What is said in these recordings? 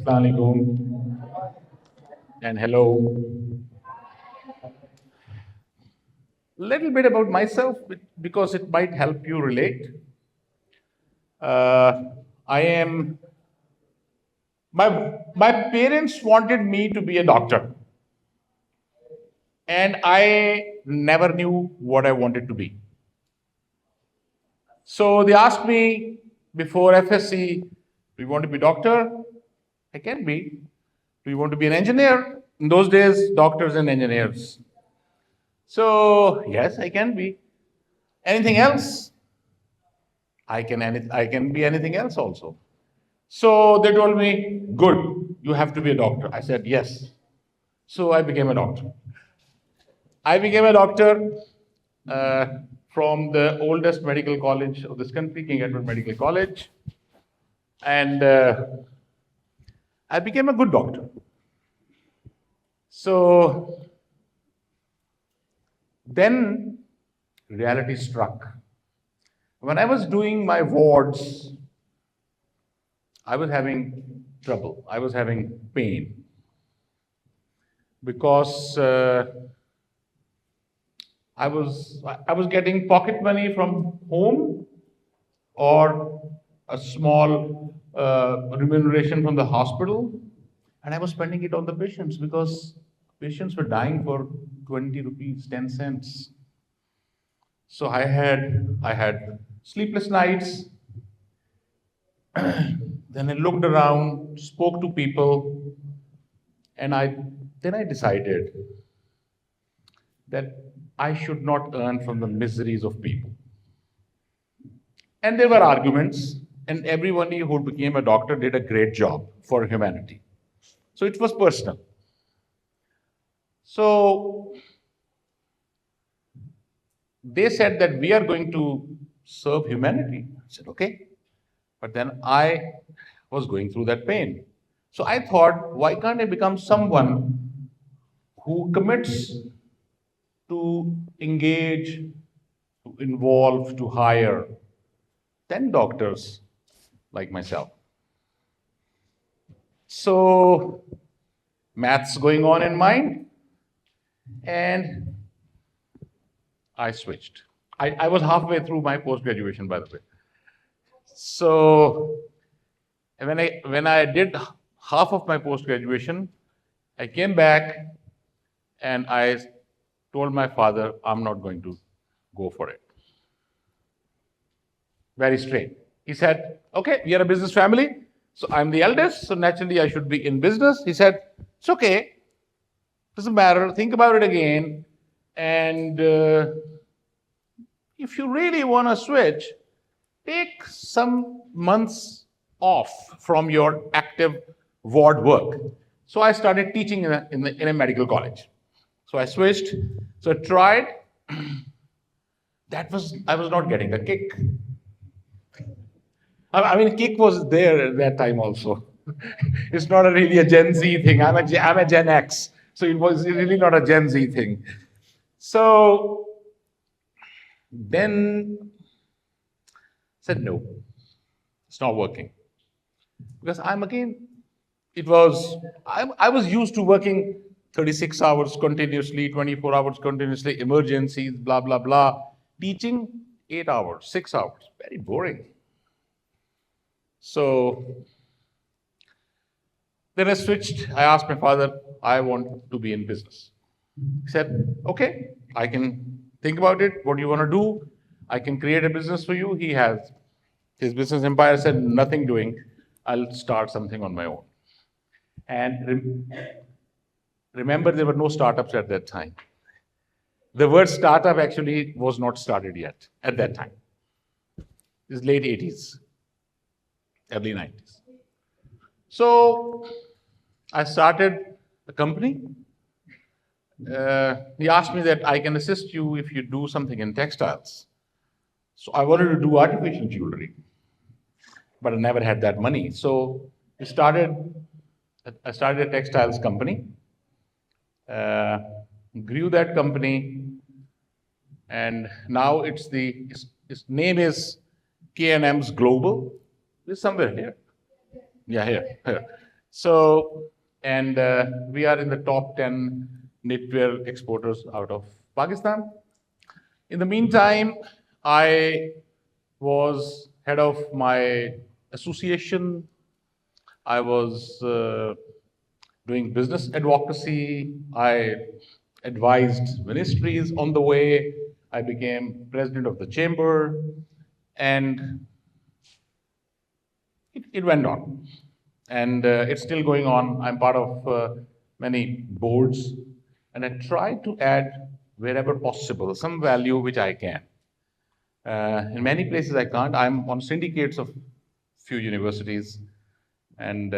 Assalamu alaikum and hello. Little bit about myself because it might help you relate. Uh, I am my parents wanted me to be a doctor, and I never knew what I wanted to be. So they asked me before FSC, do you want to be doctor? I can be. Do you want to be an engineer? In those days, doctors and engineers. So yes, I can be. Anything else? I can be anything else also. So they told me, good, you have to be a doctor. I said yes. So I became a doctor. I became a doctor uh, from the oldest medical college of this country, King Edward Medical College, and I became a good doctor. So then reality struck. When I was doing my wards, I was having trouble. I was having pain because I was getting pocket money from home or a small remuneration from the hospital, and I was spending it on the patients because patients were dying for 20 rupees, 10 cents. So I had sleepless nights. Then I looked around, spoke to people, and then I decided that I should not earn from the miseries of people. And there were arguments, and everyone who became a doctor did a great job for humanity. So it was personal. So they said that we are going to serve humanity. I said, okay. But then I was going through that pain. So I thought, why can't I become someone who commits to engage, to involve, to hire 10 doctors like myself? So maths going on in mind, and I switched. I was halfway through my post-graduation, by the way. So when I did half of my post-graduation, I came back and I told my father, I'm not going to go for it. Very straight. He said, okay, we are a business family, so I'm the eldest, so naturally I should be in business. He said, it's okay, doesn't matter, think about it again, and if you really want to switch, take some months off from your active ward work. So I started teaching in a medical college. So I switched. So I tried. I was not getting a kick. I mean, kick was there at that time also. It's not really a Gen Z thing. I'm a Gen X. So it was really not a Gen Z thing. So then said, no, it's not working. Because I was used to working 36 hours continuously, 24 hours continuously, emergencies, blah, blah, blah. Teaching 8 hours, 6 hours, very boring. So then I switched. I asked my father, I want to be in business. He said, okay, I can think about it. What do you want to do? I can create a business for you. He has his business empire, said, nothing doing. I'll start something on my own. And remember, there were no startups at that time. The word startup actually was not started yet at that time. It's late 80s, early 90s. So I started a company. He asked me that I can assist you if you do something in textiles. So I wanted to do artificial jewelry, but I never had that money. So I started a textiles company, grew that company, and now its name is Kay Emms Global. It's somewhere here. Yeah, here. So, and we are in the top 10 knitwear exporters out of Pakistan. In the meantime, I was head of my association. I was doing business advocacy. I advised ministries on the way. I became president of the chamber, and it went on. And it's still going on. I'm part of many boards, and I try to add wherever possible some value which I can. In many places I can't. I'm on syndicates of few universities, and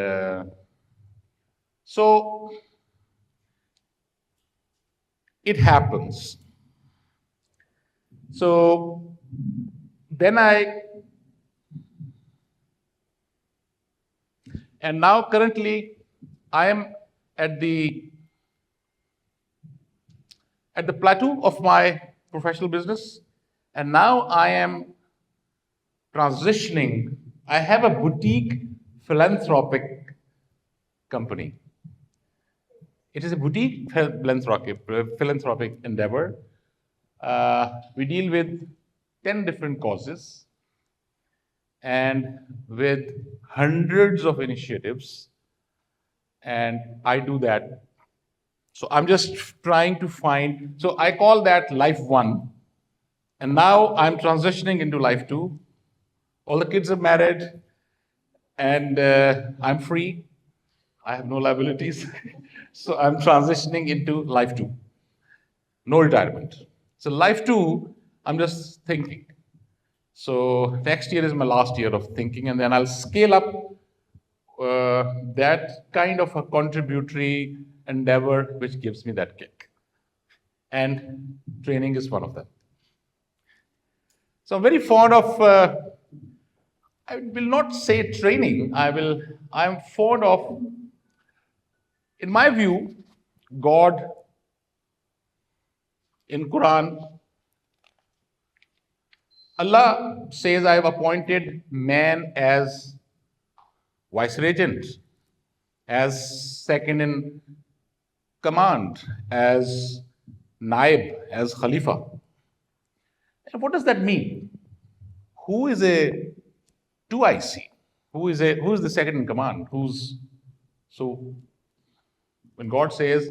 so it happens. So then and now currently I am at the plateau of my professional business, and now I am transitioning. I have a boutique philanthropic company. It is a boutique philanthropic endeavor. We deal with 10 different causes and with hundreds of initiatives, and I do that. So I'm just trying to find, so I call that life one, and now I'm transitioning into life two. All the kids are married, and I'm free. I have no liabilities. So I'm transitioning into life two. No retirement. So life two, I'm just thinking. So next year is my last year of thinking, and then I'll scale up that kind of a contributory endeavor which gives me that kick. And training is one of them. So I'm very fond of, I will not say training, I'm fond of, in my view, God in Quran, Allah says, I have appointed man as viceregent, as second in command, as naib, as khalifa. And what does that mean? Who is a 2IC? Who is the second in command? So when God says,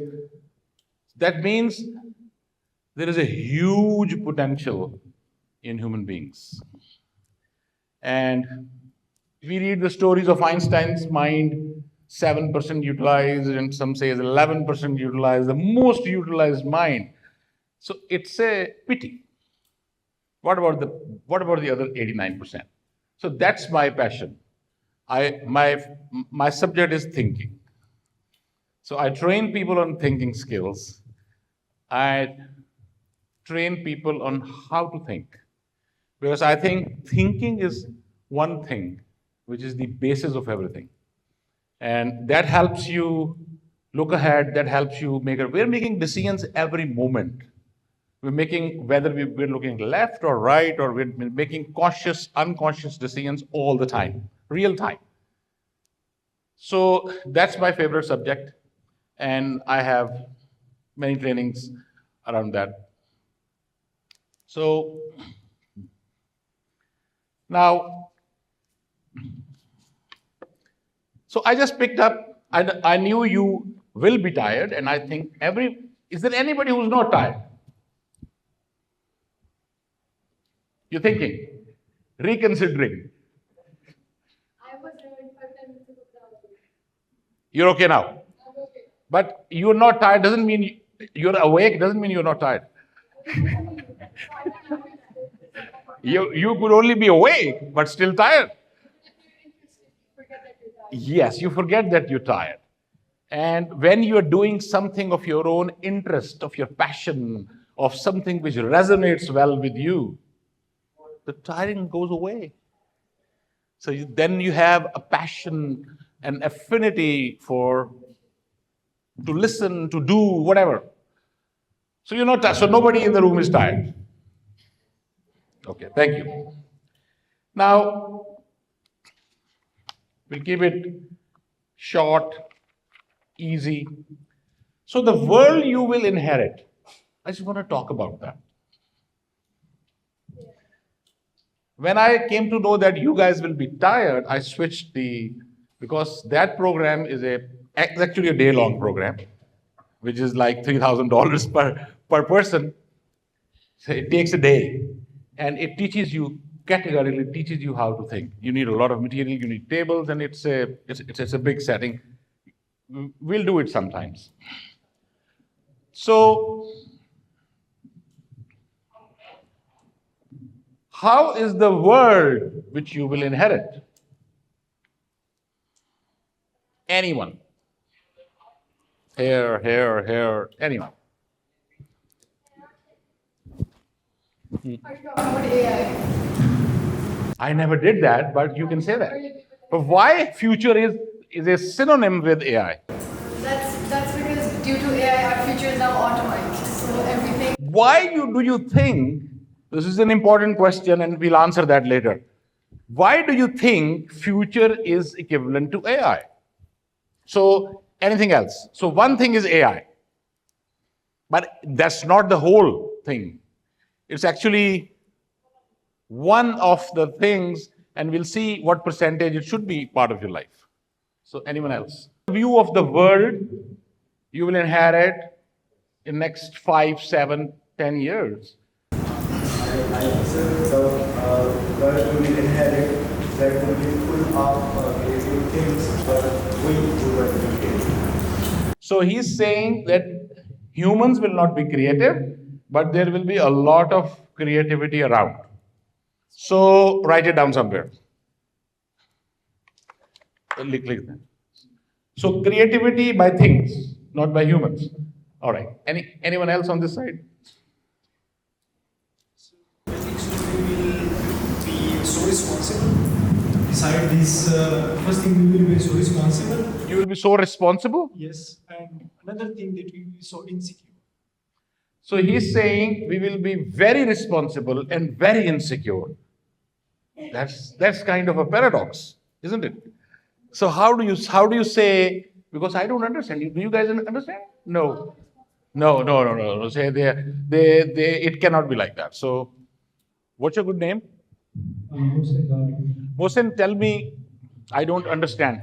that means there is a huge potential in human beings. And we read the stories of Einstein's mind, 7% utilized, and some say 11% utilized, the most utilized mind. So it's a pity. What about the other 89%? So that's my passion. My subject is thinking. So I train people on thinking skills. I train people on how to think. Because I think thinking is one thing which is the basis of everything. And that helps you look ahead, that helps you we're making decisions every moment. We're making, whether we're looking left or right, or we're making conscious, unconscious decisions all the time, real time. So that's my favorite subject. And I have many trainings around that. So now, so I just picked up, I knew you will be tired, and I think is there anybody who's not tired? You're thinking, reconsidering. I was doing 5 minutes ago. You're okay now. Okay. But you're not tired doesn't mean you're awake, doesn't mean you're not tired. You could only be awake, but still tired. Yes, you forget that you're tired. And when you're doing something of your own interest, of your passion, of something which resonates well with you, the tiring goes away. So then you have a passion, an affinity to listen, to do whatever. So you're not tired. So nobody in the room is tired. Okay, thank you. Now, we'll keep it short, easy. So the world you will inherit, I just want to talk about that. When I came to know that you guys will be tired, I switched because that program is actually a day-long program, which is like $3,000 per person. So it takes a day, and it teaches you categorically teaches you how to think. You need a lot of material, you need tables, and it's a big setting. We'll do it sometimes. So, how is the world which you will inherit? Anyone? Here, anyone? Are you talking about AI? I never did that, but you can say that. But why future is a synonym with AI? That's because due to AI, our future is now automated. So everything. Why do you think, this is an important question and we'll answer that later. Why do you think future is equivalent to AI? So anything else? So one thing is AI, but that's not the whole thing. It's actually one of the things, and we'll see what percentage it should be part of your life. So anyone else? View of the world you will inherit in next 5, 7, 10 years. I observe the world we will inherit that will be full of creative things, but we will be creative. So he's saying that humans will not be creative, but there will be a lot of creativity around. So write it down somewhere. Click that. So creativity by things, not by humans. All right. Anyone else on this side? I think so we will be so responsible. Beside this, first thing we will be so responsible. You will be so responsible? Yes, and another thing that we will be so insecure. So he's saying we will be very responsible and very insecure. That's kind of a paradox, isn't it? So how do you say, because I don't understand. Do you guys understand? No. Say it cannot be like that. So what's your good name? Mohsen, tell me, I don't understand.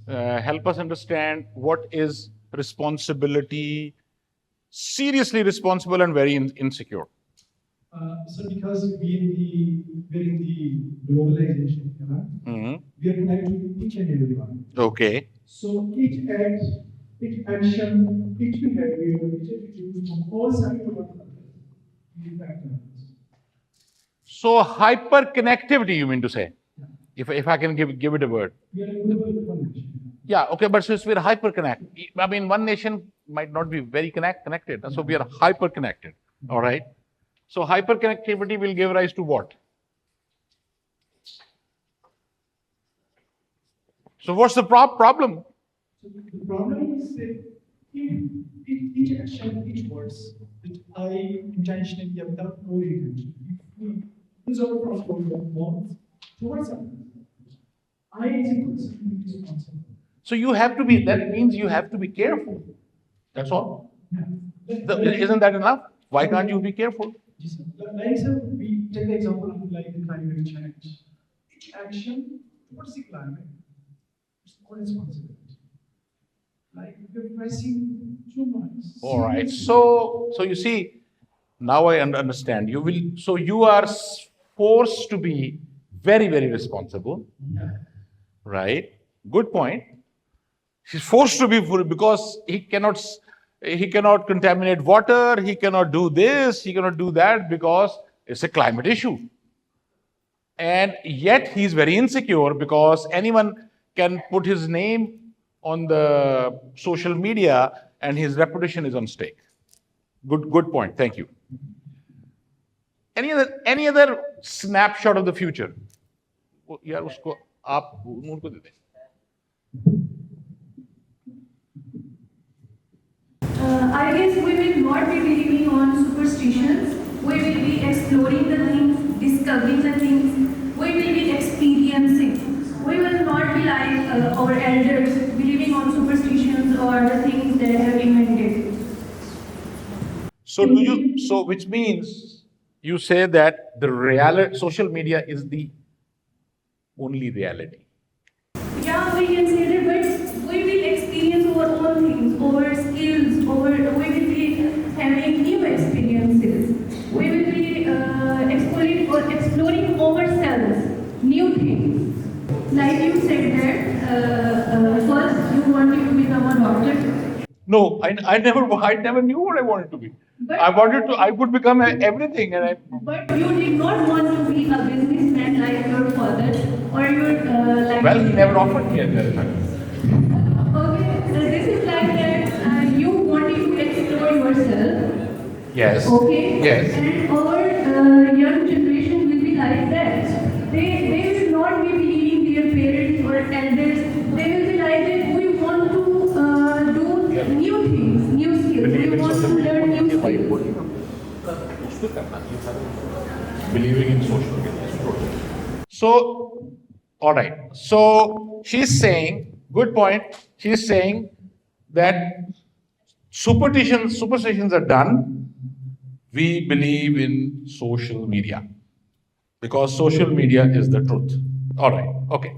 Help us understand what is responsibility, seriously responsible and very insecure. So because we're in the globalization, we are connected to each and everyone. Okay. So each act, each action, each behavior, each attitude from all sides of our impact on us. So hyperconnectivity, you mean to say? If I can give it a word. We are a global foundation. Yeah, okay, but since we're hyperconnected, I mean, one nation might not be very connected, so we are hyperconnected, all right? So hyperconnectivity will give rise to what? So what's the problem? So the problem is that if each action, each words that I intentionally have without knowing intention, if we use our portfolio of words towards something, I as a person am responsible. So you have to be, that means you have to be careful. That's all. Isn't that enough? Why can't you be careful? Like, sir, we take the example of like the climate change. Each action towards the climate is our responsibility. Like we're pressing too much. All right. So you see, now I understand. You are forced to be very, very responsible. Yeah. Right? Good point. He's forced to be full because he cannot contaminate water, he cannot do this, he cannot do that because it's a climate issue. And yet he's very insecure because anyone can put his name on the social media and his reputation is on stake. Good point. Thank you. Any other snapshot of the future? यार उसको आप उनको दे दें. I guess we will not be believing on superstitions. We will be exploring the things, discovering the things. We will be experiencing. We will not not be like our elders believing on superstitions or the things they have invented. So which means you say that the reality, social media is the only reality. Yeah, we can say that, but we will experience our own things, our skills, we will be having new experiences. We will be exploring ourselves, new things. Like you said that first you wanted to become a doctor. No, I never knew what I wanted to be. But- I could become everything, and But you did not want to be a businessman like your father or your like. well, he never offered me at that time. Okay, so this is like that you wanted to explore yourself. Yes. Okay. Yes. And our young generation will be like that. They will not be believing their parents or elders. They will be like that. We want to do new things, new skills. We want to learn new skills. Believing in social media. So, all right. So she's saying, good point. She's saying that superstitions are done. We believe in social media because social media is the truth. All right. Okay.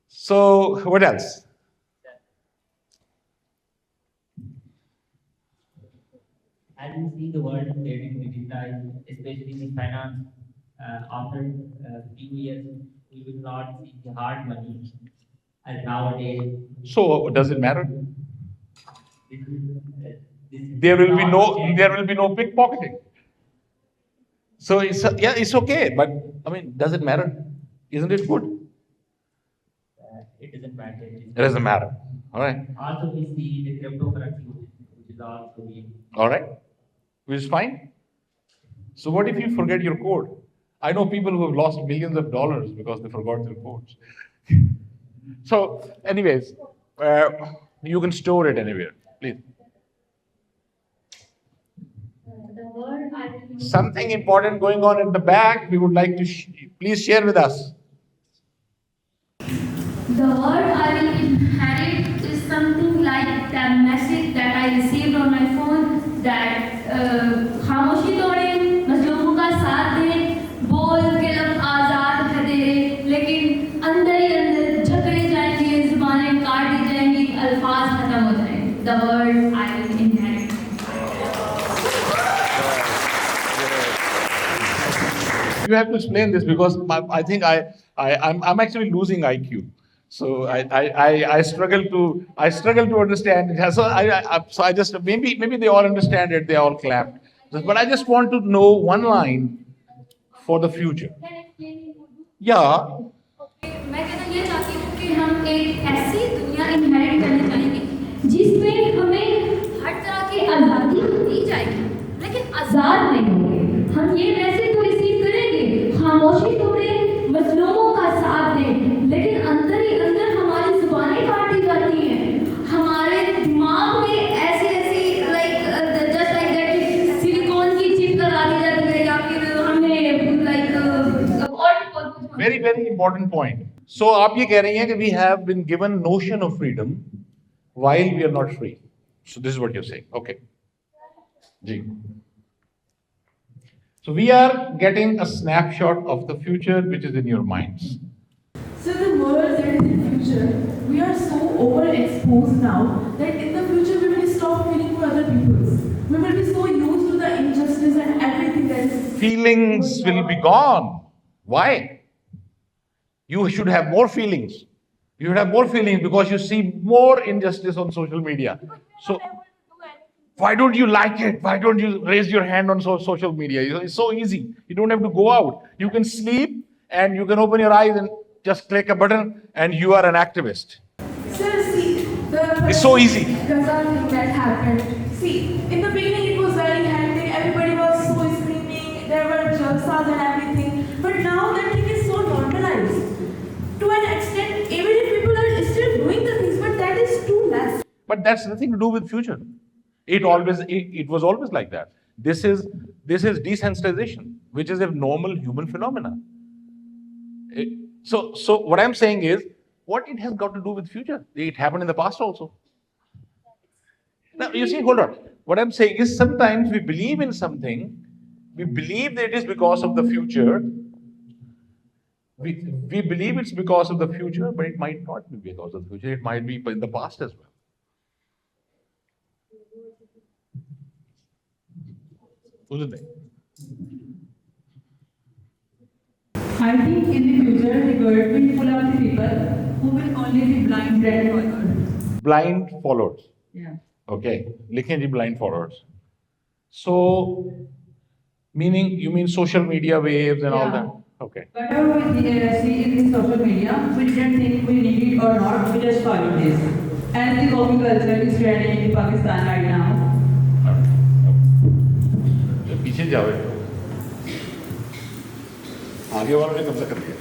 So what else? As we see the world getting digitized, especially in finance, after a few years, we will not see the hard money as nowadays. So does it matter? This is There will be no pickpocketing. So it's okay, but I mean, does it matter? Isn't it good? It doesn't matter. It doesn't matter. All right. Also, we see the cryptocurrency, which is also being. All right. Which is fine. So what if you forget your code? I know people who have lost millions of dollars because they forgot their codes. So, anyways, you can store it anywhere, please. Something important going on at the back. We would like to please share with us. The word I will inherit is something like that message that I received on my phone that खामोशी तोड़ें, मजलूमों का साथ दें, बोल के लब आज़ाद है तेरे, लेकिन अंदर ही अंदर झगड़े जाएंगे, ज़ुबानें काट दी जाएंगी, अल्फाज खत्म हो जाएंगे. The word I will inherit. You have to explain this because I think I'm actually losing IQ. So I struggle to understand it. So I just maybe they all understand it. They all clapped. But I just want to know one line for the future. Yeah. मैं कहना ये चाहती हूँ कि हम एक ऐसी दुनिया इनहेरिट करना चाहेंगे जिसमें हमें हर तरह की आज़ादी दी जाएगी, लेकिन आज़ाद नहीं होंगे. हम ये मैसेज तो रिसीव करेंगे, खामोशी तोड़ें, मजलूमों का साथ दें, लेकिन अंदर ही अंदर हमारी जुबानें काटी जाती हैं, हमारे दिमाग में ऐसी like just like that silicon की चिप लगा दी जाती है या फिर हमें लाइक और Very, very important point. So आप ये कह रही हैं कि we have been given notion of freedom while we are not free. So this is what you're saying. Okay. Ji. So we are getting a snapshot of the future which is in your minds. So the world that is in future, we are so overexposed now that in the future we will stop feeling for other people. We will be so used to the injustice and everything that is. Feelings will be gone. Why? You should have more feelings. You should have more feelings because you see more injustice on social media. So why don't you like it? Why don't you raise your hand on social media? It's so easy. You don't have to go out. You can sleep and you can open your eyes and just click a button and you are an activist. Sir, see, It's so easy. Gaza thing that happened. See, in the beginning it was very hectic. Everybody was so screaming. There were jalsas and everything. But now that thing is so normalized. To an extent, even if people are still doing the things, but that is too less. But that's nothing to do with future. It was always like that. This is desensitization, which is a normal human phenomena. So what I'm saying is, What it has got to do with future? It happened in the past also. Now, you see, hold on. What I'm saying is sometimes we believe in something, we believe that it is because of the future. We believe it's because of the future, but it might not be because of the future. It might be in the past as well. Who's it? I think in the future the world will full of the people who will only be blind trend followers. Blind followers. Yeah. Okay. Likhen ji blind followers. So, meaning you mean social media waves and all Yeah. that? Okay. Whatever we see in the social media, we didn't think we need it or not, we just follow this. As the copy culture is trending in Pakistan right now. पीछे जाओ आगे वालों ने कब्जा कर लिया.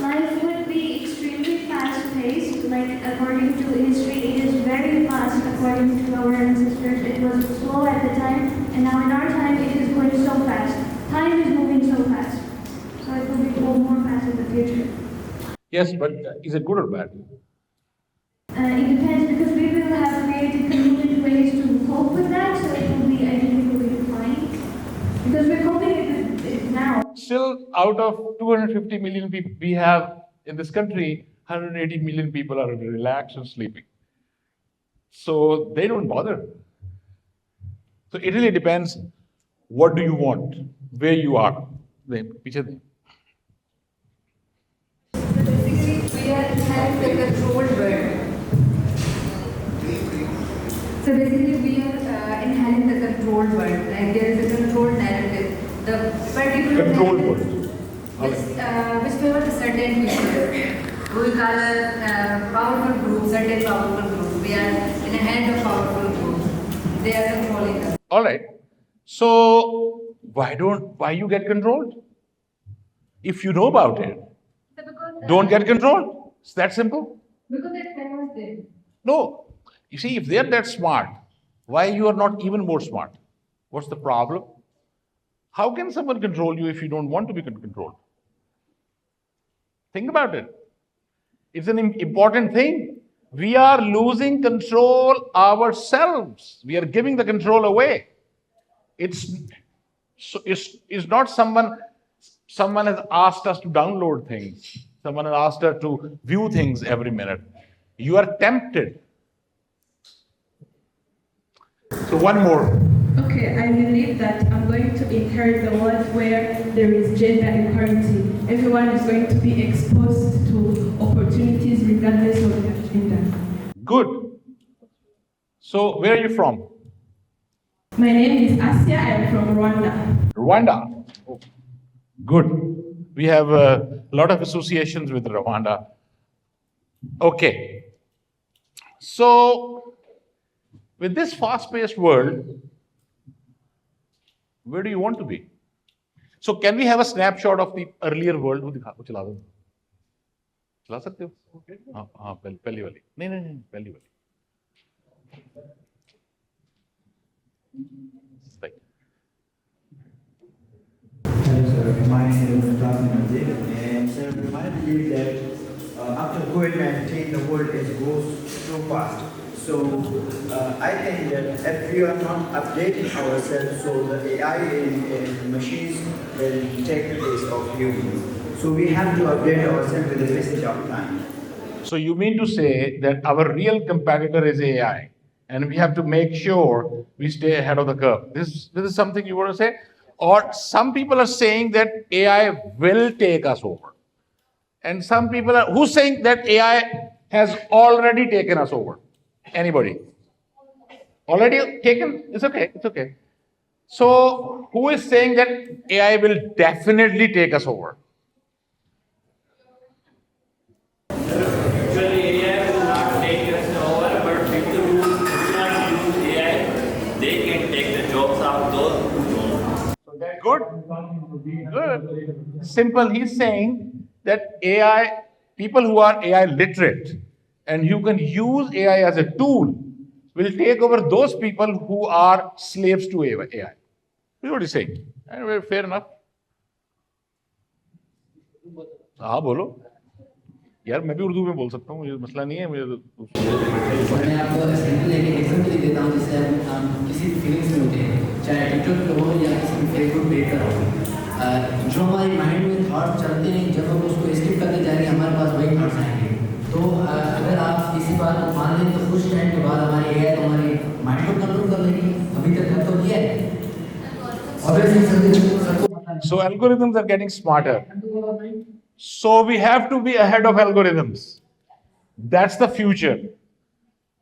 Life would be extremely fast-paced, like according to history, it is very fast according to our ancestors. It was slow at the time, and now in our time it is going so fast. Time is moving so fast. So it will be more fast in the future. Yes, but is it good or bad? It depends because we will have created convenient ways to cope with that, so it will be, I think it will be fine. Because we're coping with it now. Still, out of 250 million people we have in this country, 180 million people are relaxed and sleeping. So they don't bother. So it really depends. What do you want? Where you are? पीछे दे. So basically, we are having the controlled world. So basically, we are inhaling the controlled world. Like there is a controlled narrative. The particular Controlled narrative which favors a certain people. We call a powerful group, certain powerful group. We are in the hand of powerful group. They are controlling us. All right. So why you get controlled? If you know about it, So because don't get controlled. It's that simple. because it favors them. No. You see, if they're that smart, why you are not even more smart? What's the problem? How can someone control you if you don't want to be controlled? Think about it. It's an important thing. We are losing control ourselves. We are giving the control away. It's not someone has asked us to download things. Someone has asked us to view things every minute. You are tempted. So one more. Okay, I believe that I'm going to inherit the world where there is gender equality. Everyone is going to be exposed to opportunities regardless of their gender. Good. So where are you from? My name is Asia. I am from Rwanda. Rwanda. Oh, good. We have a lot of associations with Rwanda. Okay. So, with this fast-paced world, where do you want to be? So, can we have a snapshot of the earlier world? वो चला दो. चला सकते हो? हाँ, पहली वाली. नहीं, पहली वाली. Right. Hello, sir. My name is Khurram Tariq, and sir, I believe that after COVID-19, the world goes so fast. So I think that if we are not updating ourselves, so the AI and machines will take the place of humans. So we have to update ourselves with the passage of time. So you mean to say that our real competitor is AI, and we have to make sure we stay ahead of the curve. This is something you want to say? Or some people are saying that AI will take us over. And some people are, who's saying that AI has already taken us over? Anybody? Already taken? It's okay, it's okay. So who is saying that AI will definitely take us over? Actually, AI will not take us over, but people who do not use AI, they can take the jobs of those who don't. Good. Good. Simple. He's saying that AI, people who are AI literate and who can use AI as a tool will take over those people who are slaves to AI. This is what he's saying. Anyway, fair enough. हाँ बोलो यार, मैं भी उर्दू में बोल सकता हूँ, मुझे मसला नहीं है मुझे तो। मैं आपको एग्जाम्पल एग्जाम्पल देता हूँ, जिससे हम किसी भी फीलिंग्स में होते हैं, चाहे टिकटॉक पे हो या किसी भी फेसबुक पेज पर हो, जो हमारे माइंड में थॉट चलते हैं, जब हम उसको स्किप करते जाएंगे हमारे पास वही थॉट्स आएंगे। तो अगर आप किसी बात को मान लें तो कुछ टाइम के बाद हमारी एआई तो हमारे माइंड को कंट्रोल कर लेगी। अभी तक कर तो किया है। So algorithms are getting smarter. So we have to be ahead of algorithms. That's the future.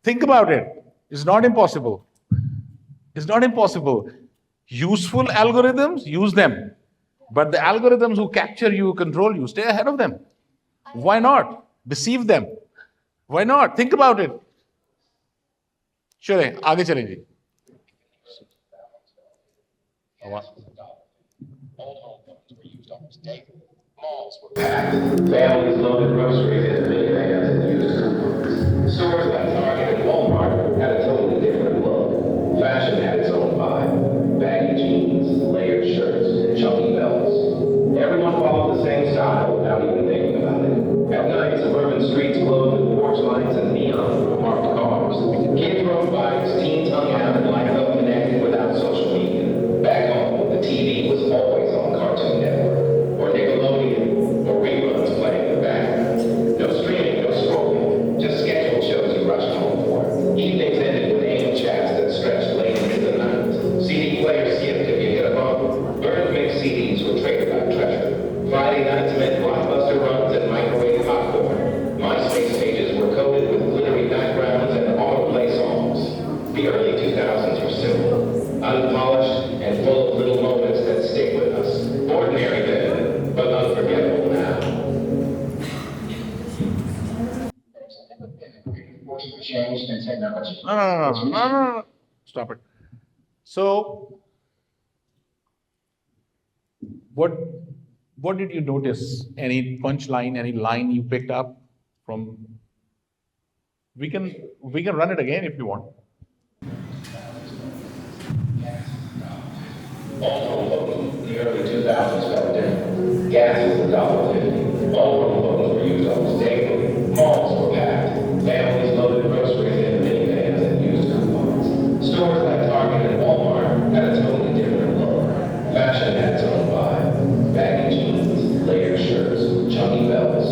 Think about it. It's not impossible. It's not impossible. Useful algorithms, use them. But the algorithms who capture you, control you, stay ahead of them. Why not? Deceive them. Why not? Think about it. चलें, आगे चलें जी। Families loaded groceries into minivans and used coupons. Stores like Target and Walmart had a totally different look. Fashion had its own vibe. Baggy jeans, layered shirts, and chunky belts. Everyone followed the same style without even thinking about it. At night, suburban streets glowed with porch lights and neon from parked cars. Kids rode bikes, teens hung out, and life felt connected without social media. Back home, the TV was always on Cartoon Network, or Nickelodeon, or reruns playing in the background. No streaming, no scrolling, just scheduled shows you rushed home for. Evenings ended with AIM chats that stretched late into the night. CD players skipped if you hit a bump. Burned mixed CDs were traded like treasure. Friday nights meant blockbuster runs and microwave popcorn. MySpace pages were coated with glittery backgrounds and autoplay songs. The early 2000s were simple, unpolished, and full of little moments that stick with us. Ordinary then, but unforgettable now. No, no, no, no, no, no, no. Stop it. So, what did you notice? Any punchline, any line you picked up from? We can run it again if you want. The early 2000s felt different. Gas was $1.50. All-room phones were used almost daily. Malls were packed. Families loaded groceries into minivans and used coupons. Stores like Target and Walmart had a totally different look. Fashion had its own vibe. Baggy jeans, layered shirts, chunky belts.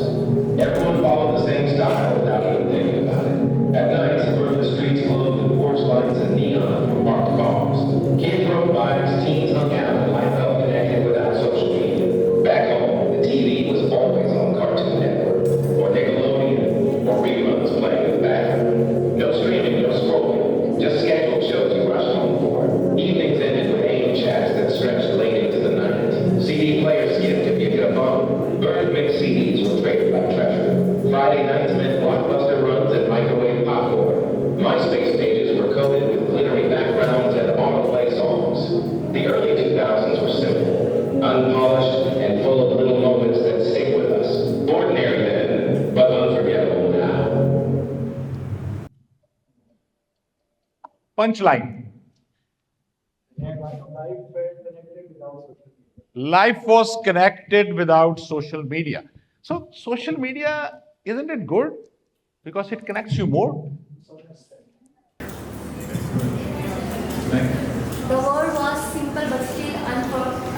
Everyone followed the same style without even thinking about it. At night, suburban streets glowed with porch lights and neon from parked cars. Kids rode bikes, teens hung out, and life felt connected without social media. Back home, the TV was always on Cartoon Network, or Nickelodeon, or reruns playing in the background. No streaming, no scrolling, just scheduled shows you rushed home for. Evenings ended with AIM chats that stretched late into the night. CD players skipped if you hit a bump. Burned mixed CDs were traded like treasure. Friday nights meant blockbuster runs and microwave popcorn. MySpace pages were coated with glittery backgrounds and autoplay songs. The early 2000s were simple, unpolished, and full of little moments that stick with us. Ordinary then, but unforgettable now. Punchline. Life was connected without social media. So social media, isn't it good? Because it connects you more. The world was simple but still unforgettable.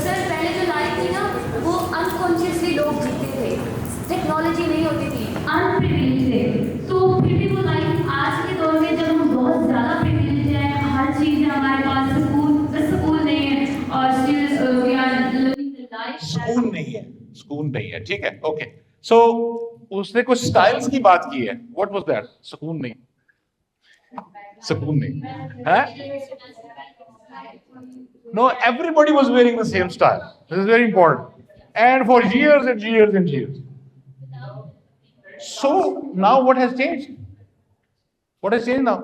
Sir पहले जो life थी ना वो unconsciously लोग जीते थे, technology नहीं होती थी, अनप्रिविलेज थे। तो फिर भी वो लाइफ आज के दौर में जब हम बहुत ज़्यादा प्रिविलेज हैं, हर चीज़ है हमारे पास, सुकून नहीं है और still we are living the life. सुकून नहीं है, ठीक है, ओके। सो उसने कुछ स्टाइल्स की बात की है। What was that? सुकून नहीं है? No, everybody was wearing the same style. This is very important. And for years and years and years. So now what has changed? What has changed now?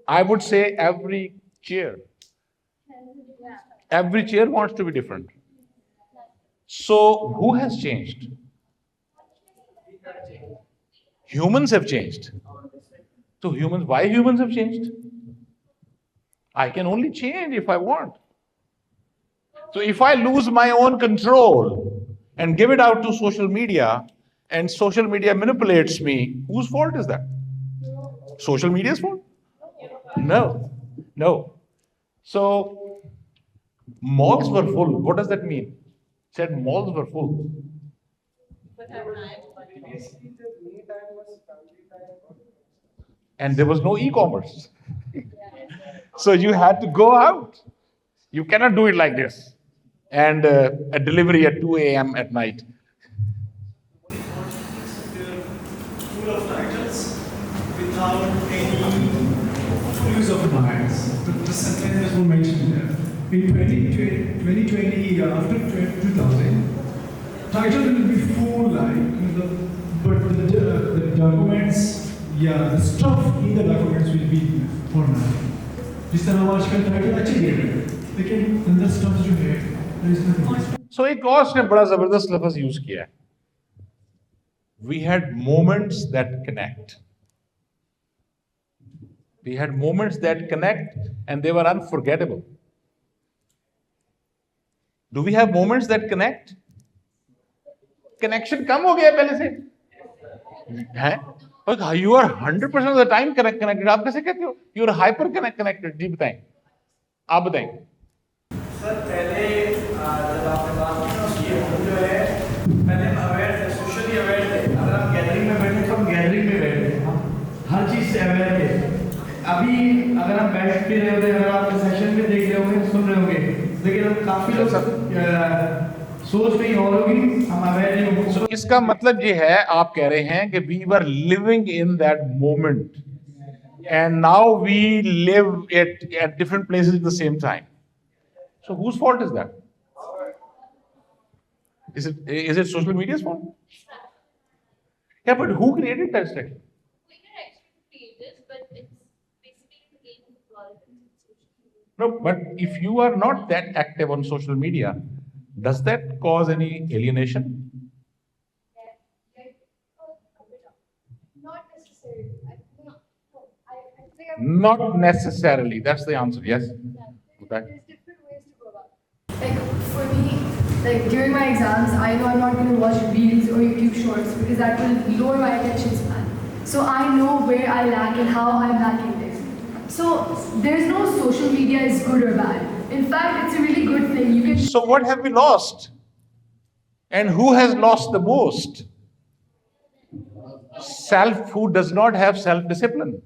I would say every chair wants to be different. So who has changed? Humans have changed. So why humans have changed? I can only change if I want. So if I lose my own control and give it out to social media, and social media manipulates me, whose fault is that? Social media's fault? No, no. So malls were full. What does that mean? Said malls were full. And there was no e-commerce. So you had to go out. You cannot do it like this. And a delivery at 2 a.m. at night. Full of titles without any use of minds. The sentence was mentioned there. In 2020, after 2000, title will be full but the documents, the stuff in the documents will be for nothing. जिस तरह आजकल title अच्छे दे रहे हैं, लेकिन अंदर stuff जो है, there is nothing. So एक और उसने बड़ा जबरदस्त लफ्ज यूज किया है. We had moments that connect. We had moments that connect and they were unforgettable. Do we have moments that connect? Connection कम हो गया पहले से है? You are 100% of the time connected. आप कैसे कहते हो? You are hyper connected. जी बताएं. आप बताएं. सर पहले जब आपने बात की ना उसकी हम जो है पहले हम अवेयर थे, सोशली अवेयर थे. अगर हम गैदरिंग में बैठे तो हम गैदरिंग में बैठे थे, हर चीज़ से अवेयर थे. अभी अगर हम बैठ भी रहे होते, अगर आप सेशन में देख रहे होंगे, सुन रहे होंगे, लेकिन हम काफी लोग सोच नहीं हो रही, हम अवेयर नहीं होंगे. So इसका मतलब ये है, आप कह रहे हैं कि we were living in that moment and now we live at different places at the same time. So whose fault is that? Is it social media's fault? Yeah, but who created that section? We can actually create this, but it's basically the game of algorithms. No, but if you are not that active on social media, does that cause any alienation? Not necessarily. Not necessarily. That's the answer. Yes. Okay. There's different ways to go about it. Like for me, like during my exams, I know I'm not going to watch reels or YouTube shorts because that will lower my attention span. So I know where I lack and how I'm lacking this. So there's no social media is good or bad. In fact, it's a really good thing. You can. So what have we lost? And who has lost the most? Who does not have self-discipline.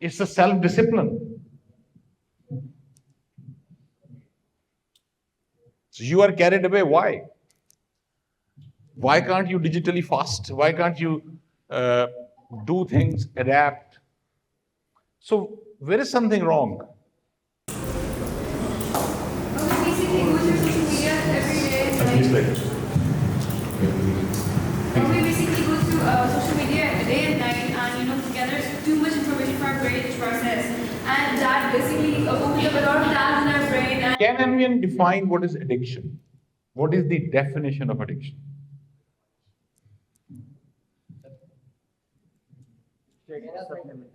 It's a self-discipline. So you are carried away. Why? Why can't you digitally fast? Why can't you do things, adapt? So where is something wrong? Basically, go through social media every day. We basically go through social media day and night, and gather too much information for our brain to process, and that basically opens up a lot of tabs in our brain. And Can anyone define what is addiction? What is the definition of addiction?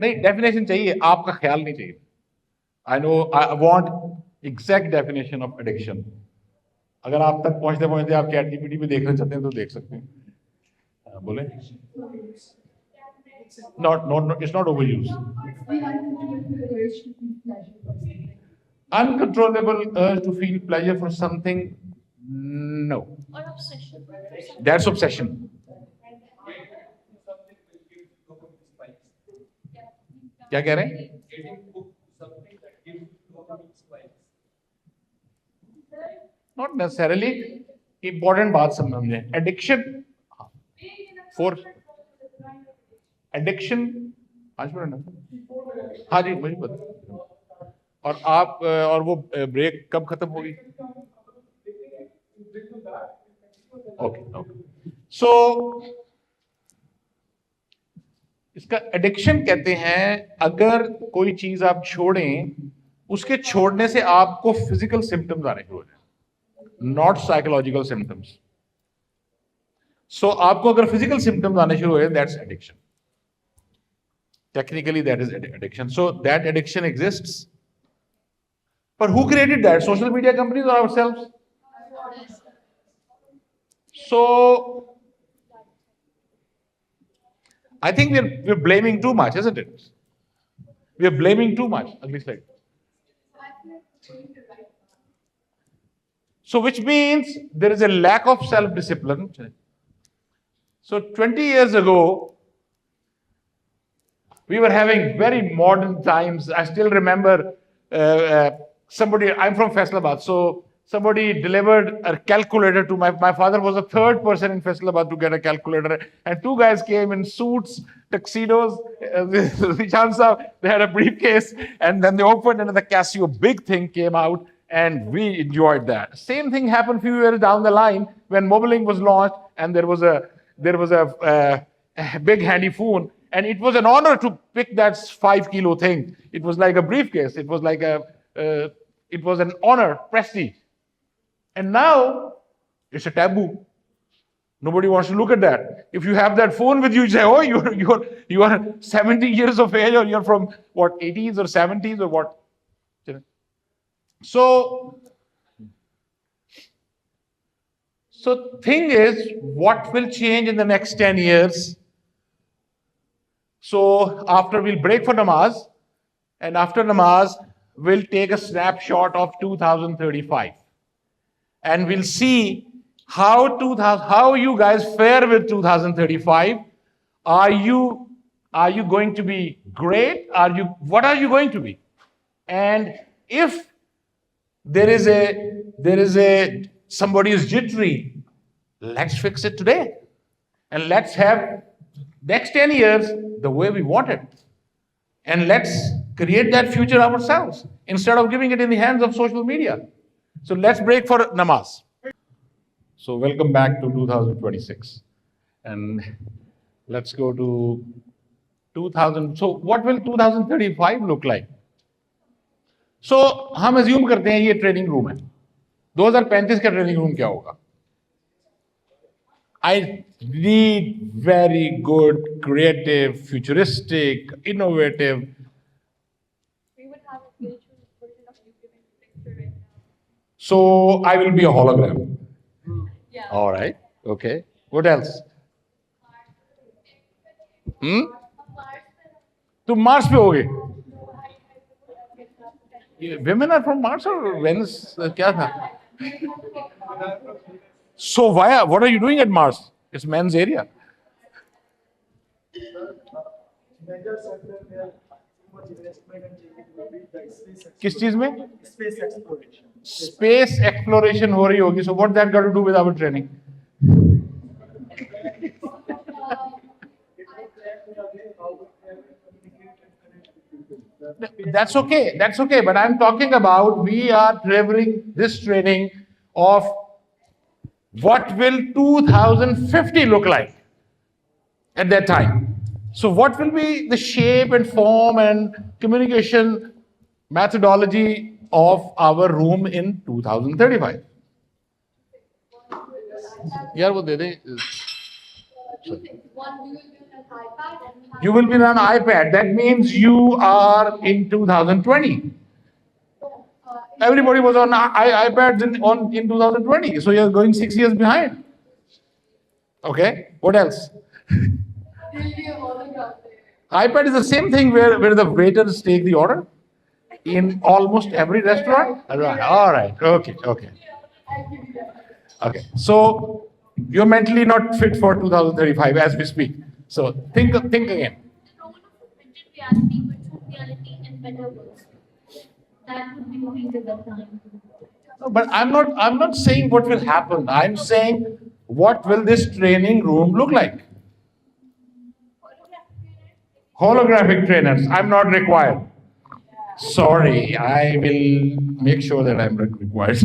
नहीं, definition चाहिए, आपका ख्याल नहीं चाहिए. I want exact definition of addiction. अगर आप तक पहुंचते पहुंचते आप चैट जीपीटी पे देखना चाहते हैं तो देख सकते हैं. बोले? It's not overuse. Uncontrollable urge to feel pleasure for something? No. Or obsession. That's obsession. क्या कह रहे हैं? Not necessarily. Important बात समझें. Addiction. For addiction. आज पढ़ना. हाँ जी मुझे पता. और आप और वो ब्रेक कब खत्म होगी? Okay. So इसका एडिक्शन कहते हैं अगर कोई चीज आप छोड़ें, उसके छोड़ने से आपको फिजिकल सिम्टम्स आने शुरू हो जाए, नॉट साइकोलॉजिकल सिम्टम्स. सो आपको अगर फिजिकल सिम्टम्स आने शुरू हो जाए, that's addiction. Technically, that is addiction. So that addiction exists. But who created that? Social media companies or ourselves? So I think we're blaming too much, isn't it? We're blaming too much. So which means there is a lack of self-discipline. So 20 years ago, we were having very modern times. I still remember somebody, I'm from Faisalabad, so somebody delivered a calculator to my father was the third person in Faisalabad to get a calculator. And two guys came in suits, tuxedos, they had a briefcase, and then they opened and the Casio big thing came out, and we enjoyed that. Same thing happened a few years down the line when Mobilink was launched, and there was a big handy phone. And it was an honor to pick that 5-kilo thing. It was like a briefcase. It was like it was an honor, prestige. And now it's a taboo. Nobody wants to look at that. If you have that phone with you, you say, "Oh, you are 70 years of age, or you're from what 80s or 70s or what?" So thing is, what will change in the next 10 years? So after we'll break for namaz, and after namaz, we'll take a snapshot of 2035. And we'll see how you guys fare with 2035. Are you going to be great? What are you going to be? And if there is a somebody is jittery, let's fix it today. And let's have next 10 years the way we want it. And let's create that future ourselves instead of giving it in the hands of social media. So let's break for namaz. So welcome back to 2026. And let's go to 2000. So what will 2035 look like? So हम assume करते हैं ये training room है. 2035 का training room क्या होगा? I need very good, creative, futuristic, innovative. We would have a virtual version of you giving a picture right now. So I will be a hologram. Yeah. All right. Okay. What else? तुम Mars पे होगे? Women are from Mars or Venus? क्या था? So why? What are you doing at Mars? It's men's area. किस चीज में? Space exploration हो रही होगी. So what that got to do with our training? That's okay. That's okay. But I'm talking about we are traveling this training of what will 2050 look like at that time. So what will be the shape and form and communication methodology of our room in 2035? यार वो दे दे. You will be on an iPad. That means you are in 2020. Everybody was on iPads in 2020. So you're going 6 years behind. Okay. What else? iPad is the same thing where the waiters take the order in almost every restaurant. All right. Okay. Okay. Okay. So you're mentally not fit for 2035 as we speak. So think again. Augmented reality, virtual reality, and metaverse. That would be moving at that time. But I'm not saying what will happen. I'm saying what will this training room look like? Holographic trainers. I'm not required. Sorry, I will make sure that I'm required.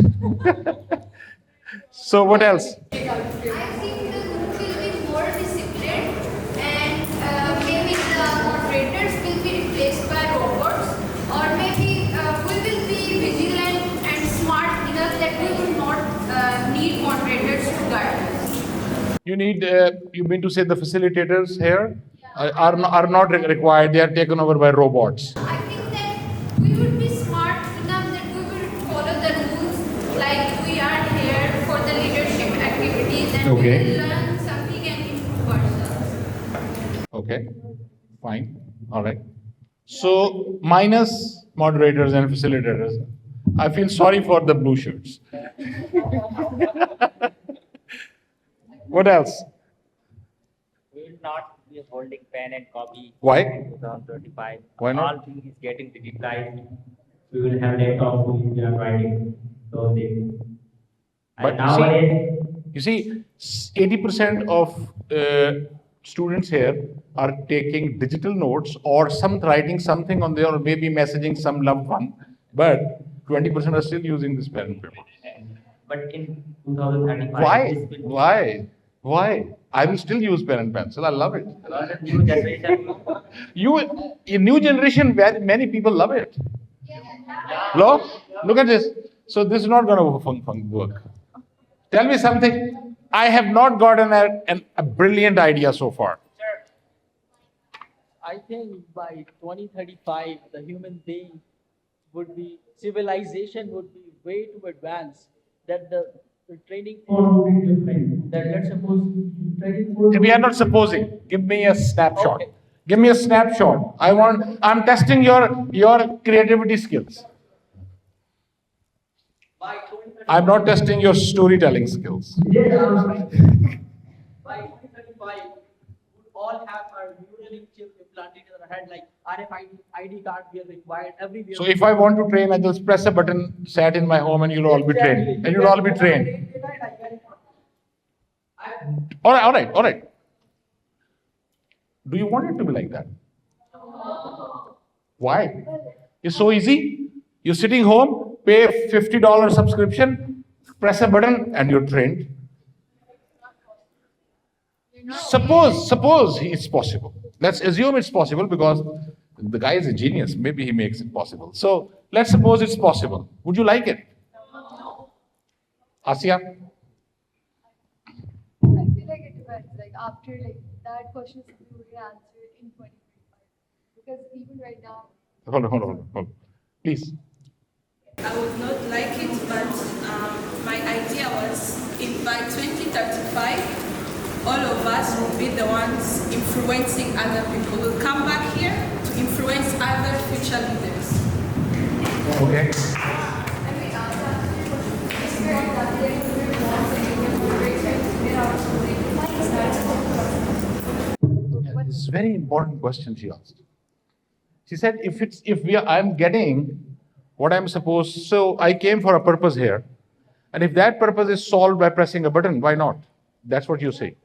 So what else? I think the group will be more disciplined, and maybe the moderators will be replaced by robots, or maybe we will be vigilant and smart enough that we will not need moderators to guide us. You need, you mean to say the facilitators here? Yeah. are not required. They are taken over by robots. I think that we would be smart enough that we will follow the rules, like we are here for the leadership activities and Okay. we will learn something and improve ourselves. Okay, fine, all right. So minus moderators and facilitators. I feel sorry for the blue shirts. What else? We will not be holding pen and copy. Why? In 2035. Why not? All things is getting digitized. We will have laptops, we will be writing those things. But And nowadays, you see, 80% of students here are taking digital notes or some writing something on there or maybe messaging some loved one, but 20% are still using this pen and paper. but in 2035, Why? this will be Why? I will still use pen and pencil. I love it. because the new generation. In new generation, very many people love it. Look at this. So this is not going to work. Tell me something. I have not gotten a brilliant idea so far. I think by 2035, the human being civilization would be way too advanced. That the training force would be different. That let's suppose training force. We are not supposing. Give me a snapshot. Okay. Give me a snapshot. I'm testing your creativity skills. I'm not testing your storytelling skills. By 2035, we all have our Neuralink chip implanted in our head, like RFID ID card we are required everywhere. So if I want to train, I just press a button, sat in my home, and you'll all be trained. And you'll all be trained. All right. Do you want it to be like that? Why? It's so easy. You're sitting home, pay $50 subscription, press a button, and you're trained. Suppose it's possible. Let's assume it's possible because the guy is a genius. Maybe he makes it possible. So let's suppose it's possible. Would you like it? Asya? I feel like it depends. Like after that question is something we can answer in 2025. Because even right now. Hold on. Please. I would not like it, but my idea was by 2035, all of us will be the ones influencing other people. We'll come back here to influence other future leaders. Okay. It's a very important question she asked. She said, I'm getting what I'm supposed, so I came for a purpose here. And if that purpose is solved by pressing a button, why not? That's what you say.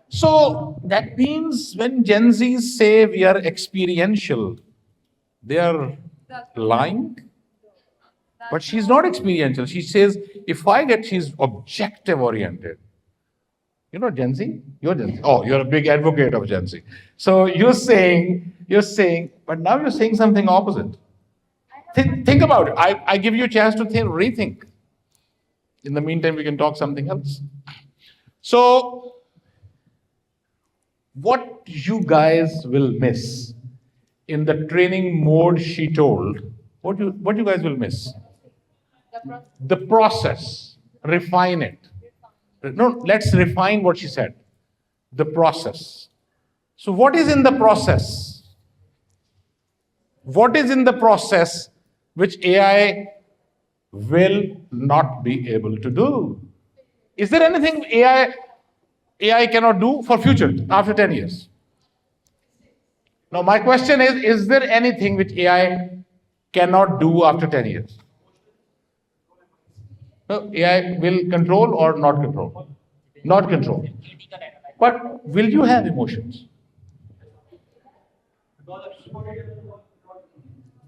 So that means when Gen Zs say we are experiential, they are lying. But she's not experiential. She says, she's objective oriented. You know Gen Z? You're Gen Z. Oh, you're a big advocate of Gen Z. So you're saying, but now you're saying something opposite. Think about it. I give you a chance to rethink. In the meantime, we can talk something else. So, what you guys will miss in the training mode she told, what you guys will miss? The process. Refine it. No, let's refine what she said. The process. So what is in the process? What is in the process which AI will not be able to do? Is there anything AI cannot do for future, after 10 years? Now my question is there anything which AI cannot do after 10 years? No, AI will control or not control? Not control. But will you have emotions?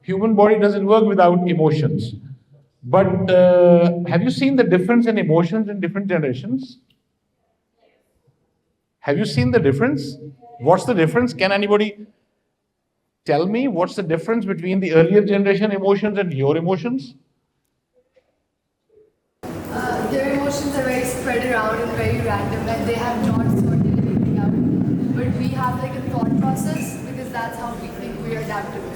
Human body doesn't work without emotions. But have you seen the difference in emotions in different generations? Have you seen the difference? What's the difference? Can anybody tell me what's the difference between the earlier generation emotions and your emotions? spread around and very random, and they have not sorted anything out. But we have like a thought process because that's how we think we are adaptable.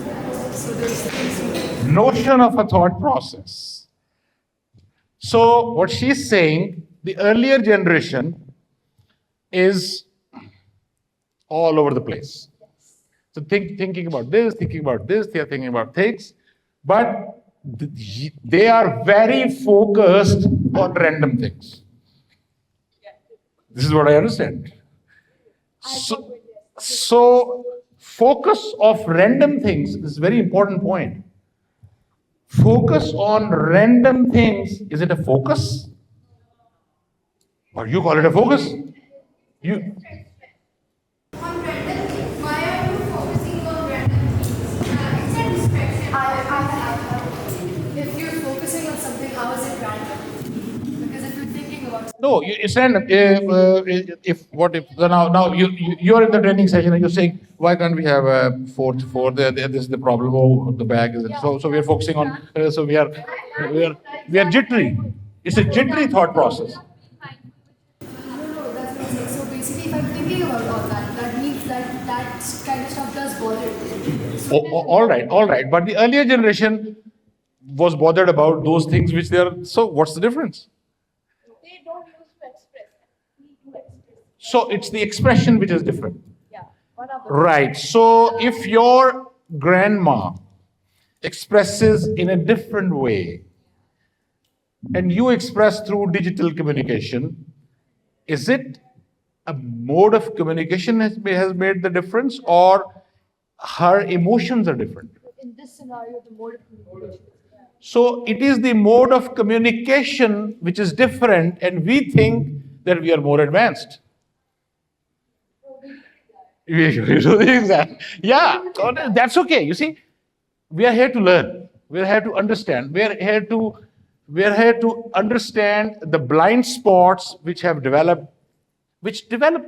So there's things we Notion of a thought process. So what she's saying, the earlier generation is all over the place. So thinking about this, they are thinking about things, but they are very focused on random things. This is what I understand. So focus of random things is a very important point. Focus on random things, is it a focus? Or you call it a focus? You On random things, why are you focusing on random things? It's a distraction. if you're focusing on something, how is it random? Because if you're thinking about no, it's random. Now you're in the training session and you're saying, why can't we have a four? This is the problem. Oh, the bag is so we are focusing on. So we are jittery. It's a jittery thought process. No, that's what I'm saying. So basically, if I'm thinking about all that, that means that that kind of stuff does bother me. So All right. But the earlier generation was bothered about those things which they are. So what's the difference? They don't use to express. Need to express. So it's the expression which is different. Yeah. One of the Right. So if your grandma expresses in a different way and you express through digital communication, is it a mode of communication has made the difference, or her emotions are different? in this scenario, the mode of communication. So it is the mode of communication which is different, and we think that we are more advanced. You do the exam. Yeah, that's okay. You see, we are here to learn. We are here to understand. We are here to understand the blind spots which develop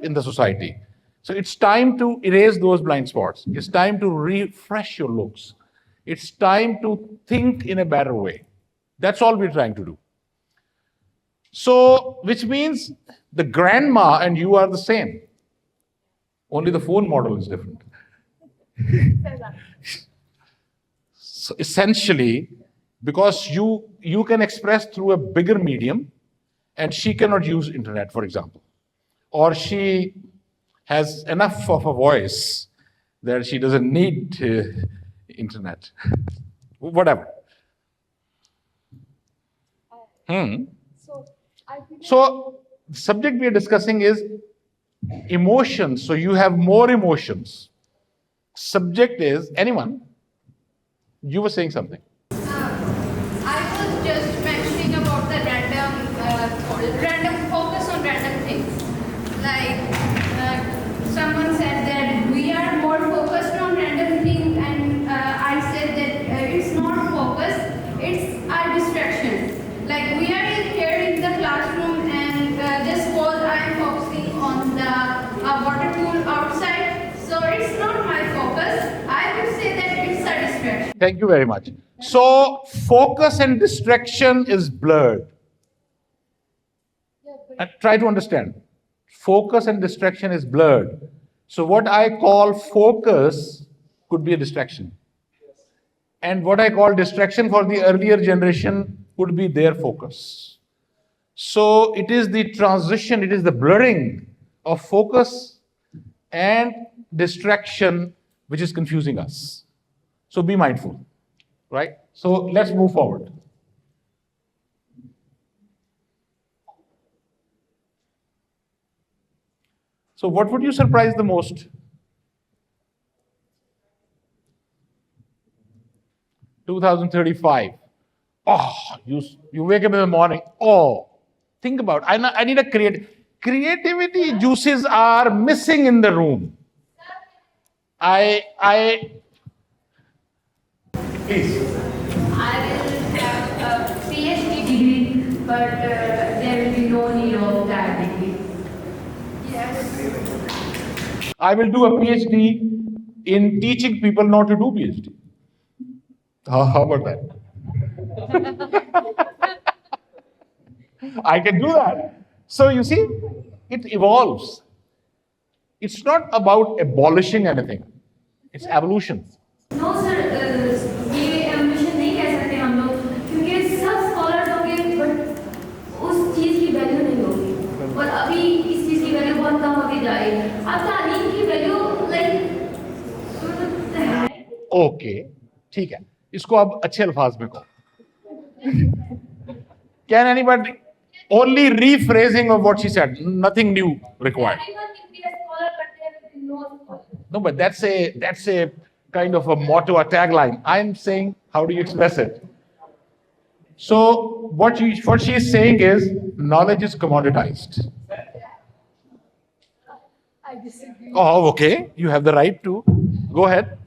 in the society. So it's time to erase those blind spots. It's time to refresh your looks. It's time to think in a better way. That's all we're trying to do. So, which means the grandma and you are the same. Only the phone model is different. So essentially, because you can express through a bigger medium and she cannot use internet, for example. Or she has enough of a voice that she doesn't need internet. Whatever. So the subject we are discussing is emotions. So you have more emotions. Subject is anyone. You were saying something. I was just mentioning about the random focus on random things. Like someone said that we are more focused on random things, and I said that it's not focus, it's our distraction. Like we are here in the classroom, and just suppose I am focusing on the water pool outside, so it's not my focus. I would say that it's a distraction. Thank you very much. So focus and distraction is blurred. Try to understand. Focus and distraction is blurred. So what I call focus could be a distraction. And what I call distraction for the earlier generation would be their focus. So it is the transition, it is the blurring of focus and distraction which is confusing us. So be mindful, right? So let's move forward. So what would you surprise the most? 2035. Oh, you wake up in the morning. Oh, think about it. I need a creativity juices are missing in the room. Please. I will have a PhD degree, but there will be no need of that degree. Yes. I will do a PhD in teaching people not to do PhD. How about that? I can do that. So you see, it evolves. It's not about abolishing anything. It's evolution. No sir, ये ambition नहीं कह सकते हम लोग, क्योंकि सब scholars होंगे but उस चीज़ की वैल्यू नहीं होगी, और अभी इस चीज़ की वैल्यू बहुत कम होती जा रही है। अब तालीम की वैल्यू ओके, ठीक है, इसको अब अच्छे अल्फाज में कहो। Can anybody only rephrasing of what she said, nothing new required. No, but that's a kind of a motto, a tagline. I'm saying, how do you express it? So what she is saying is, knowledge is commoditized. I disagree. Oh, okay. You have the right to. Go ahead.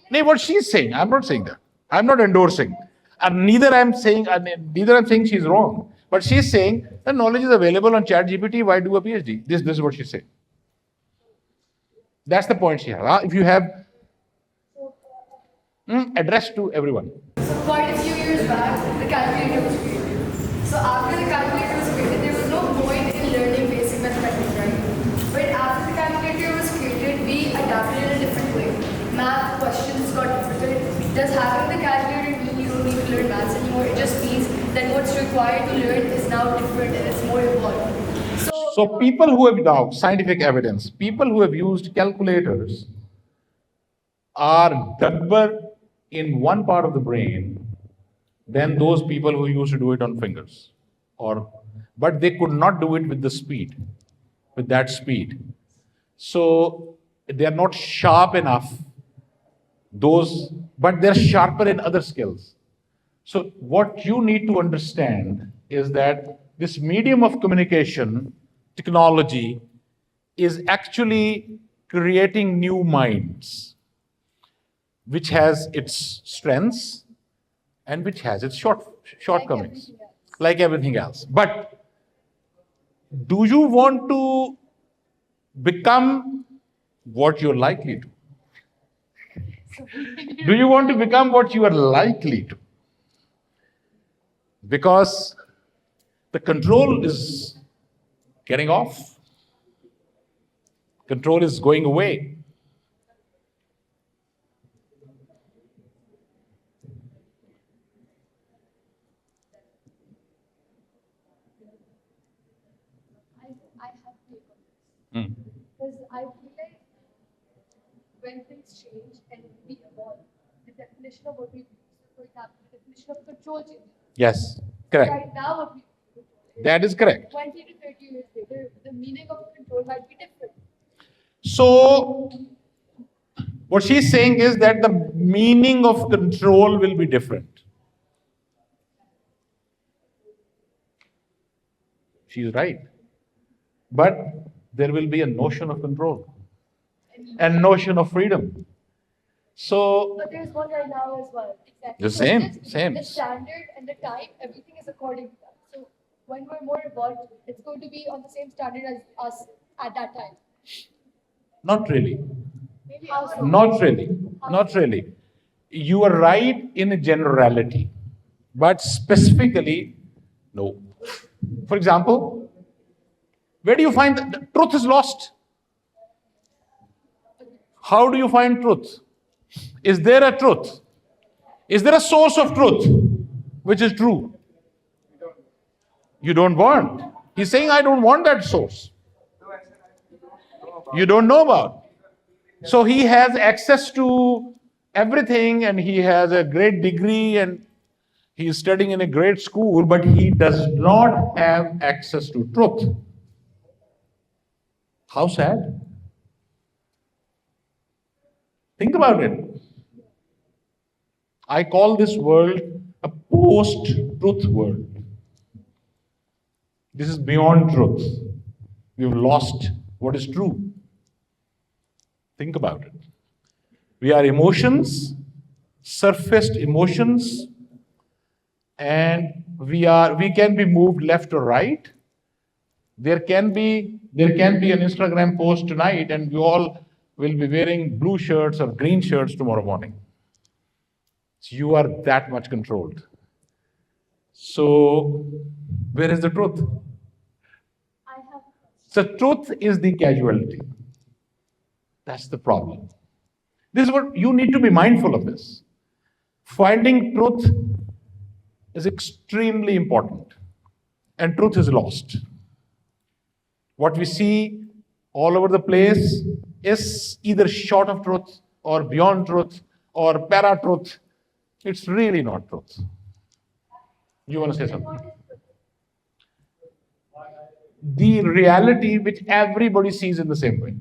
No, what she's saying, I'm not saying that. I'm not endorsing. And neither I'm saying she's wrong. But she's saying that knowledge is available on ChatGPT. Why do a PhD? This is what she's saying. That's the point she has. If you have address to everyone. So quite a few years back, the calculator was created. So after the calculator was created, there was no point in learning basic mathematics, right? But after the calculator was created, we adapted in a different way. Math questions got difficult. Does having the calculator mean you don't need to learn maths anymore? It just means that what's required to learn is now different and it's more evolved. So people who have now scientific evidence, people who have used calculators are dubber in one part of the brain than those people who used to do it on fingers. But they could not do it with the speed, with that speed. So they are not sharp enough, but they're sharper in other skills. So what you need to understand is that this medium of communication, technology, is actually creating new minds, which has its strengths and which has its shortcomings, like everything else. But do you want to become what you're likely to? Do you want to become what you are likely to? Because the control is getting off. Control is going away. I have to take on this. Because I feel like when things change and we evolve, the definition of what we use, for example, the definition of control changes. Yes, correct. Right now, what we use, that is correct. 20 to 30 years later, the meaning of control might be different. So, what she's saying is that the meaning of control will be different. She's right. But there will be a notion of control and notion of freedom. So, but there's one right now as well. Exactly. The same. The standard and the time, everything is according to that. So when we're more evolved, it's going to be on the same standard as us at that time. Not really. Maybe also. Not really. Not really. You are right in a generality, but specifically, no. For example, where do you find the truth is lost? How do you find truth? Is there a truth? Is there a source of truth which is true? You don't want. He's saying, I don't want that source. You don't know about. So he has access to everything and he has a great degree and he is studying in a great school, but he does not have access to truth. How sad. Think about it. I call this world a post-truth world. This is beyond truth. We've lost what is true. Think about it. We are emotions, surfaced emotions, and we can be moved left or right. There can be an Instagram post tonight and we all will be wearing blue shirts or green shirts tomorrow morning. So you are that much controlled. So where is the truth? So truth is the casualty. That's the problem. This is what you need to be mindful of this. Finding truth is extremely important, and truth is lost. What we see all over the place is either short of truth or beyond truth or para-truth. It's really not truth. You want to say something? The reality which everybody sees in the same way.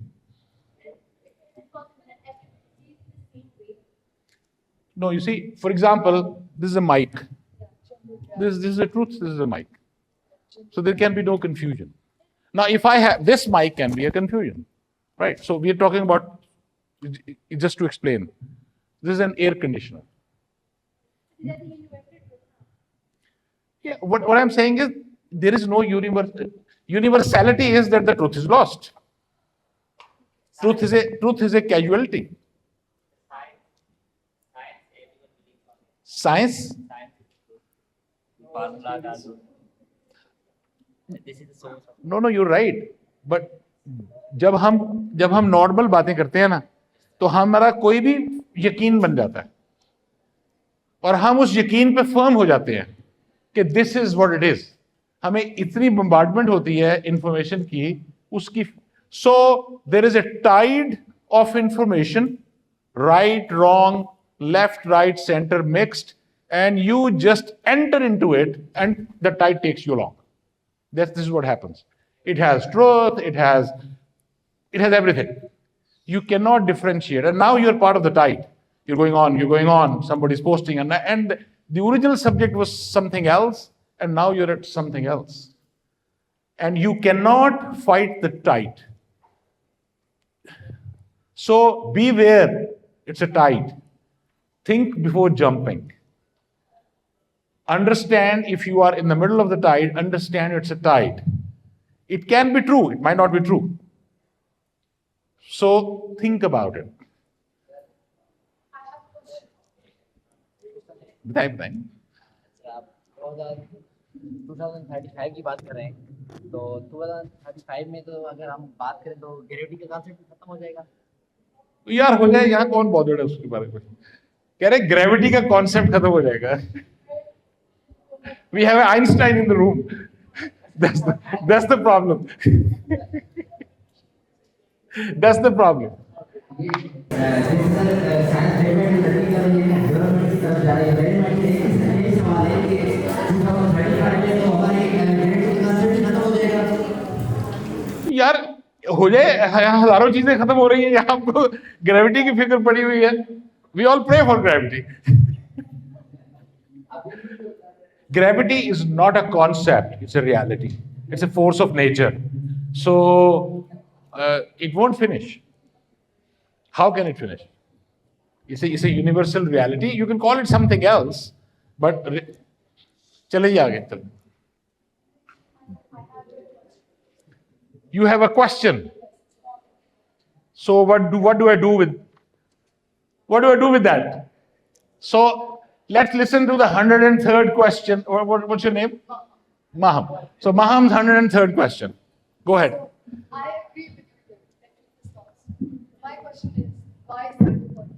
No, you see, for example, this is a mic. This is a truth, this is a mic. So there can be no confusion. Now, if I have this mic, can be a confusion, right? So we are talking about, just to explain, this is an air conditioner. Yeah, what I'm saying is there is no universality is that the truth is lost. Truth is a casualty. Science? No, you're right. But जब हम normal बातें करते हैं ना, तो हमारा कोई भी यकीन बन जाता है और हम उस यकीन पे फर्म हो जाते हैं कि this is what it is. हमें इतनी बम्बार्डमेंट होती है इंफॉर्मेशन की, उसकी. So there is a tide of information, right, wrong, left, right, center, mixed, and you just enter into it and the tide takes you along. This is what happens. It has truth, it has everything. You cannot differentiate. And now you're part of the tide. You're going on, somebody's posting, and the original subject was something else, and now you're at something else. And you cannot fight the tide. So beware, it's a tide. Think before jumping. Understand if you are in the middle of the tide, understand it's a tide. It can be true, it might not be true. So think about it. बताएं. 2035 की बात कर रहे हैं, तो 2035 में तो अगर हम बात करें तो ग्रेविटी का कॉन्सेप्ट खत्म हो जाएगा. यार हो जाए, यहाँ कौन बॉदर्ड है उसके बारे में. कह रहे ग्रेविटी का कॉन्सेप्ट खत्म हो जाएगा. We have Einstein in the room. That's the problem. That's the problem. यार हो जाए, हजारों चीजें खत्म हो रही है, यहाँ आपको ग्रेविटी की फिक्र पड़ी हुई है. We all pray for gravity. Gravity is not a concept, it's a reality. It's a force of nature. So it won't finish. How can it finish? It's a universal reality. You can call it something else, but चलिए आगे. You have a question. So what do I do with that? So let's listen to the 103rd question. What's your name? Maham. So Maham's 103rd question. Go ahead. I agree with you. My question is, why is that important?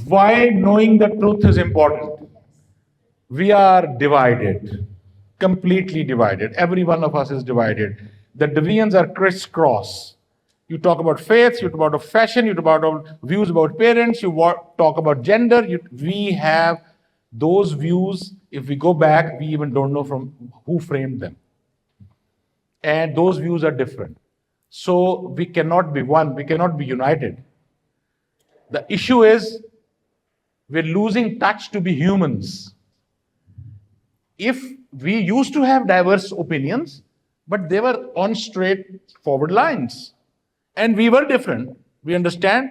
Why knowing the truth is important? We are divided, completely divided. Every one of us is divided. The divisions are crisscross. You talk about faith, you talk about fashion, you talk about views about parents, you talk about gender. We have those views. If we go back, we even don't know from who framed them. And those views are different. So we cannot be one, we cannot be united. The issue is we're losing touch to be humans. If we used to have diverse opinions, but they were on straightforward lines. And we were different, we understand.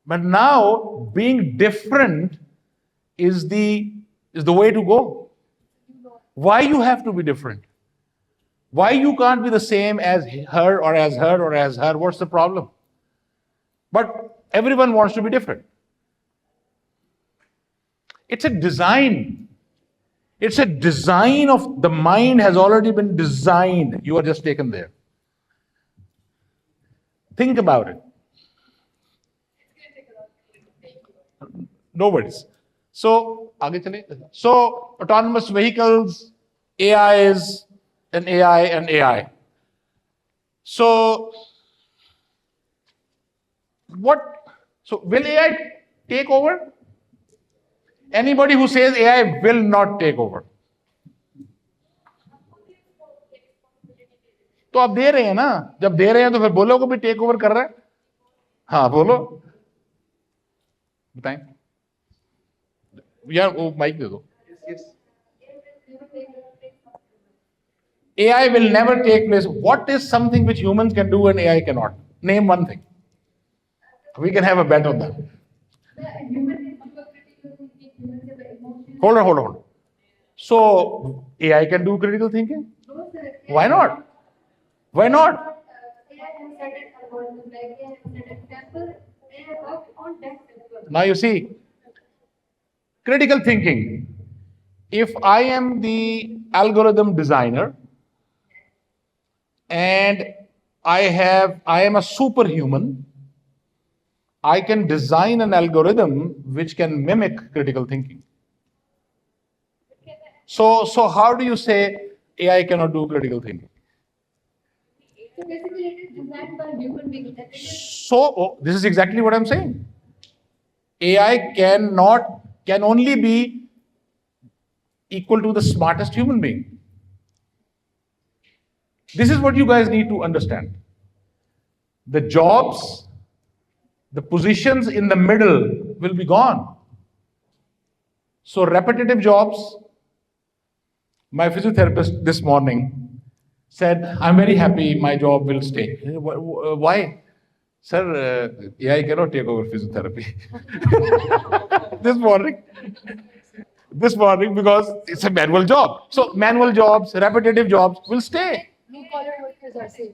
But now being different is the way to go. Why you have to be different? Why you can't be the same as her or as her or as her? What's the problem? But everyone wants to be different. It's a design. It's a design of the mind has already been designed. You are just taken there. Think about it. No worries. So, आगे चले. So, autonomous vehicles, AIs, and AI and AI. So, will AI take over? Anybody who says AI will not take over. तो आप दे रहे हैं ना, जब दे रहे हैं तो फिर बोलो को भी टेक ओवर कर रहा है. हाँ बोलो, बताएं यार, वो माइक दे दो. AI will never take place. What is something which humans can do and AI cannot? Name one thing. We can have a bet on that. Hold on. So AI can do critical thinking? Why not? Why not? Now you see, critical thinking. If I am the algorithm designer and I am a superhuman, I can design an algorithm which can mimic critical thinking. So how do you say AI cannot do critical thinking? So basically, it is designed by human beings. So this is exactly what I'm saying. AI can only be equal to the smartest human being. This is what you guys need to understand. The jobs, the positions in the middle will be gone. So repetitive jobs. My physiotherapist this morning said, I'm very happy my job will stay. Why? Sir, AI cannot take over physiotherapy. This morning, because it's a manual job. So manual jobs, repetitive jobs will stay. Blue collar workers are safe.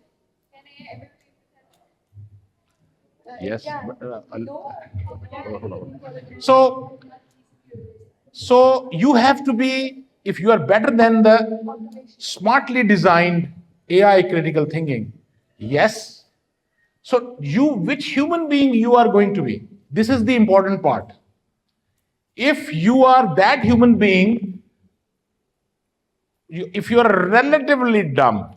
Yes. So you have to be, if you are better than the smartly designed AI critical thinking, yes. So which human being you are going to be? This is the important part. If you are that human being, if you are relatively dumb,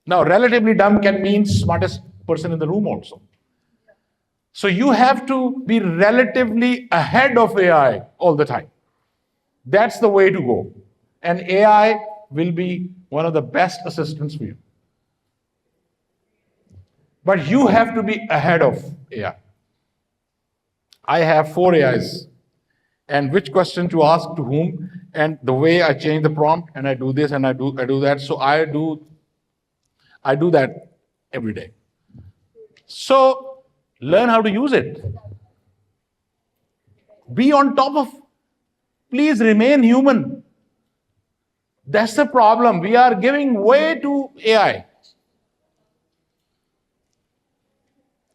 now relatively dumb can mean smartest person in the room also. So you have to be relatively ahead of AI all the time. That's the way to go. And AI will be one of the best assistants for you. But you have to be ahead of AI. I have 4 AIs. And which question to ask to whom, and the way I change the prompt, and I do this and I do that. So I do that every day. So learn how to use it. Be on top of. Please remain human. That's the problem. We are giving way to AI.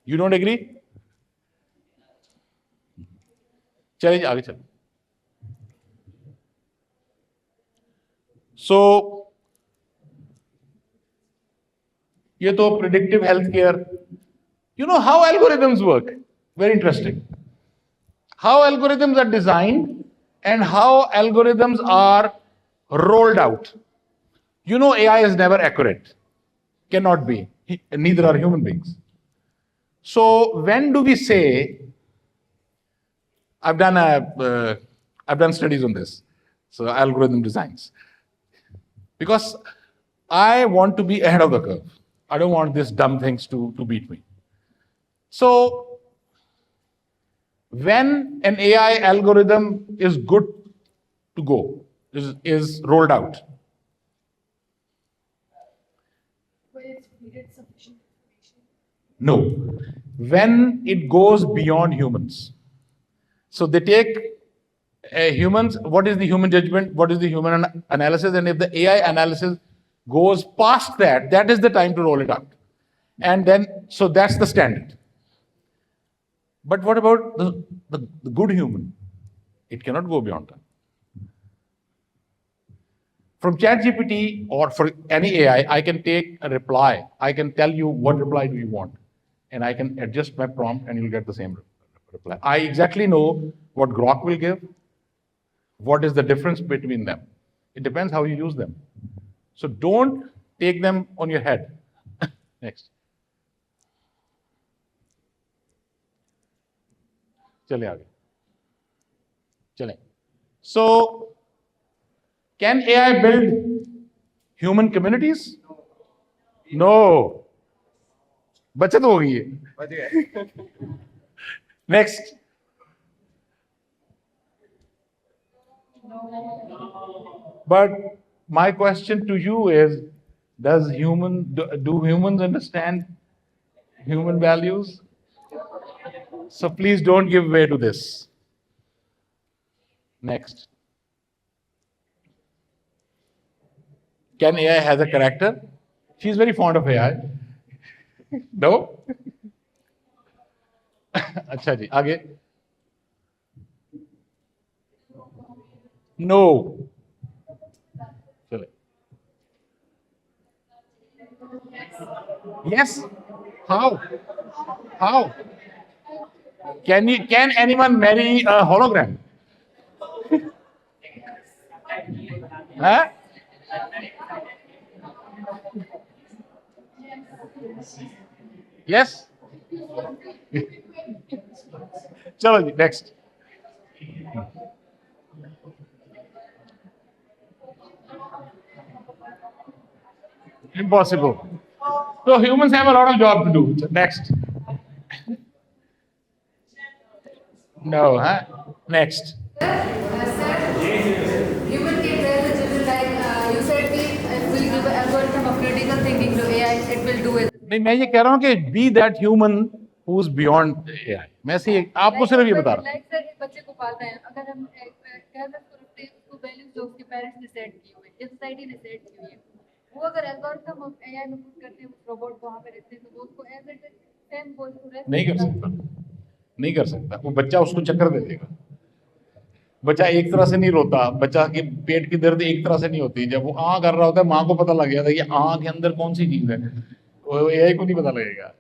You don't agree? चलिए आगे चलो. So ये तो predictive healthcare. You know how algorithms work? Very interesting. How algorithms are designed and how algorithms are rolled out. You know AI is never accurate. Cannot be. Neither are human beings. So when do we say, I've done studies on this, so algorithm designs. Because I want to be ahead of the curve. I don't want these dumb things to beat me. So when an AI algorithm is good to go, is rolled out. No. When it goes beyond humans. So they take humans, what is the human judgment, what is the human analysis, and if the AI analysis goes past that, that is the time to roll it out. And then, so that's the standard. But what about the good human? It cannot go beyond that. From ChatGPT or for any AI, I can take a reply. I can tell you what reply do you want, and I can adjust my prompt, and you'll get the same reply. I exactly know what Grok will give. What is the difference between them? It depends how you use them. So don't take them on your head. Next. चले आगे. चलें. So, can AI build human communities? No. बचत हो गई है. Next. But my question to you is, do humans understand human values? So please don't give way to this. Next. Can AI has a character? She's very fond of AI. No? अच्छा जी, आगे. No. चले. Yes. How? How? Can anyone marry a hologram? Huh? Yes? Chalo ji, next. Impossible. So humans have a lot of job to do. Next. No, huh? Next. Human can tell the children like you said if we give an algorithm of critical thinking to AI, it will do it. नहीं, मैं ये कह रहा हूँ कि be that human who's beyond AI. मैं से आपको सिर्फ ये बता रहा हूँ. लाइक सर एक बच्चे को पालते हैं, अगर हम घर में उसको वैल्यूज जो उसके पेरेंट्स ने सेट की हुई है, सोसाइटी ने सेट की हुई है, वो अगर एल्गोरिथम हम एआई में पुट करते हैं, उस रोबोट को वहाँ पे रखते हैं, तो वो उसको एज इट इज सेम बोल नहीं कर सकता. नहीं कर सकता. वो बच्चा उसको चक्कर दे देगा. बच्चा एक तरह से नहीं रोता. बच्चा के पेट की दर्द एक तरह से नहीं होती. जब वो आँ कर रहा होता है, माँ को पता लग गया था ये आँ के अंदर कौन सी चीज है. वो एआई को नहीं पता लगेगा.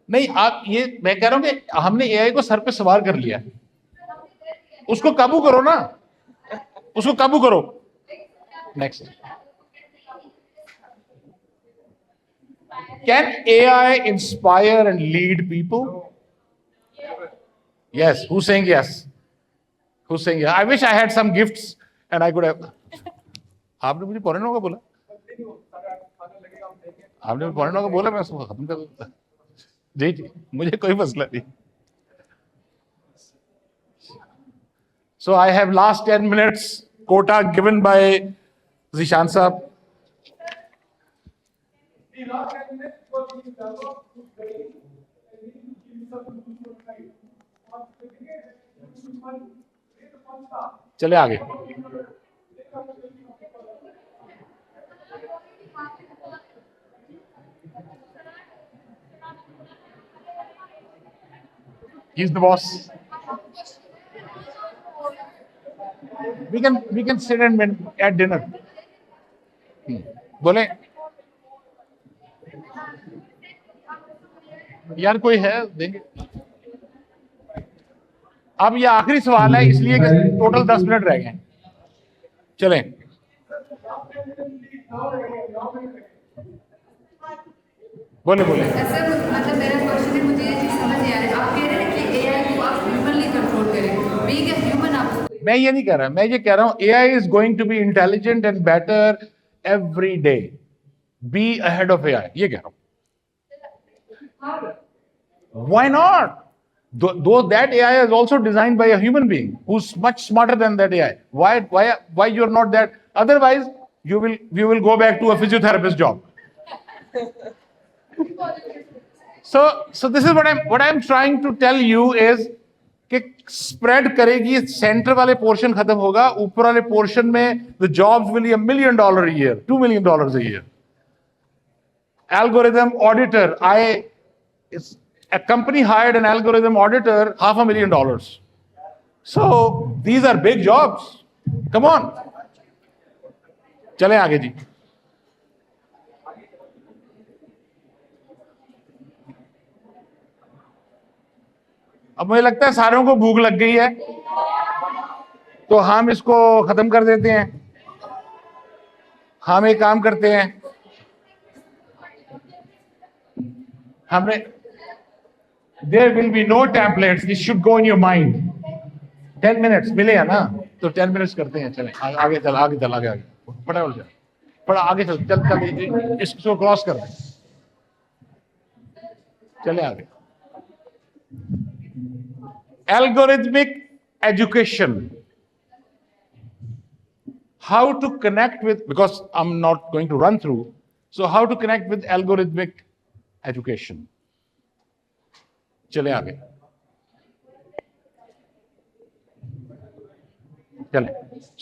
नहीं, आप ये मैं कह रहा हूँ कि हमने एआई को सर पे सवार कर लिया. उसको काबू करो ना. उसको काबू करो. Next. Can AI inspire and lead people? Yes. Who's saying yes? Who's saying yes? I wish I had some gifts and I could have. आपने मुझे पढ़ने का बोला. आपने पढ़ने का बोला, मैं उसको खत्म कर देता. जी जी, मुझे कोई मसला नहीं. So I have last 10 minutes quota given by Zishan Saab. चले आगे. He's the boss. We can sit and at dinner. बोले यार कोई है देंगे. अब ये आखिरी सवाल है, इसलिए कि टोटल 10 मिनट रह गए. चलें. बोले बोले. सर मतलब मेरा क्वेश्चन है, मुझे ये चीज समझ नहीं आ रही. आप कह रहे हैं कि एआई को आप ह्यूमनली कंट्रोल करें. बीइंग अ ह्यूमन आप. मैं ये नहीं कह रहा. मैं ये कह रहा हूं AI is going to be intelligent and better every day. Be ahead of AI. ये कह रहा हूं. Why not? Though that AI is also designed by a human being who's much smarter than that AI. Why you're not that? Otherwise, you will go back to a physiotherapist job. So this is what I'm trying to tell you is कि spread करेगी. Centre वाले portion खत्म होगा. ऊपर वाले portion में the jobs will be $1 million a year, $2 million a year. Algorithm auditor. A company hired an algorithm auditor, $500,000. So these are big jobs. Come on. चलें आगे जी। अब मुझे लगता है सारों को भूख लग गई है, तो हम इसको खत्म कर देते हैं। हम एक काम करते हैं, हमने there will be no tablets, it should go in your mind. 10 minutes मिलेगा ना, तो 10 मिनट्स करते हैं। चलें आगे चल आगे फटाफट चल, फटा आगे चल इसको क्रॉस कर दें। चले आगे। Algorithmic education. How to connect with, because I'm not going to run through, so how to connect with algorithmic education. चले आगे। चले।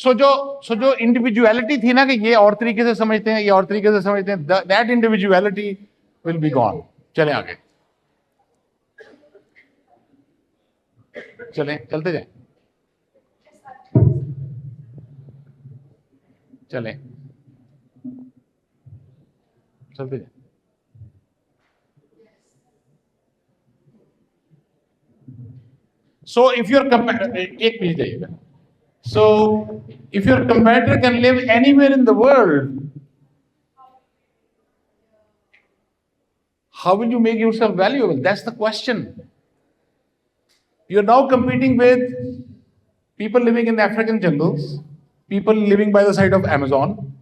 So जो इंडिविजुअलिटी थी ना कि ये और तरीके से समझते हैं, ये और तरीके से समझते हैं, that individuality will be gone. चले आगे। चलते जाएं। चलें चलते जाएं। So if your competitor, so if your competitor can live anywhere in the world, how will you make yourself valuable? That's the question. You're now competing with people living in African jungles, people living by the side of Amazon,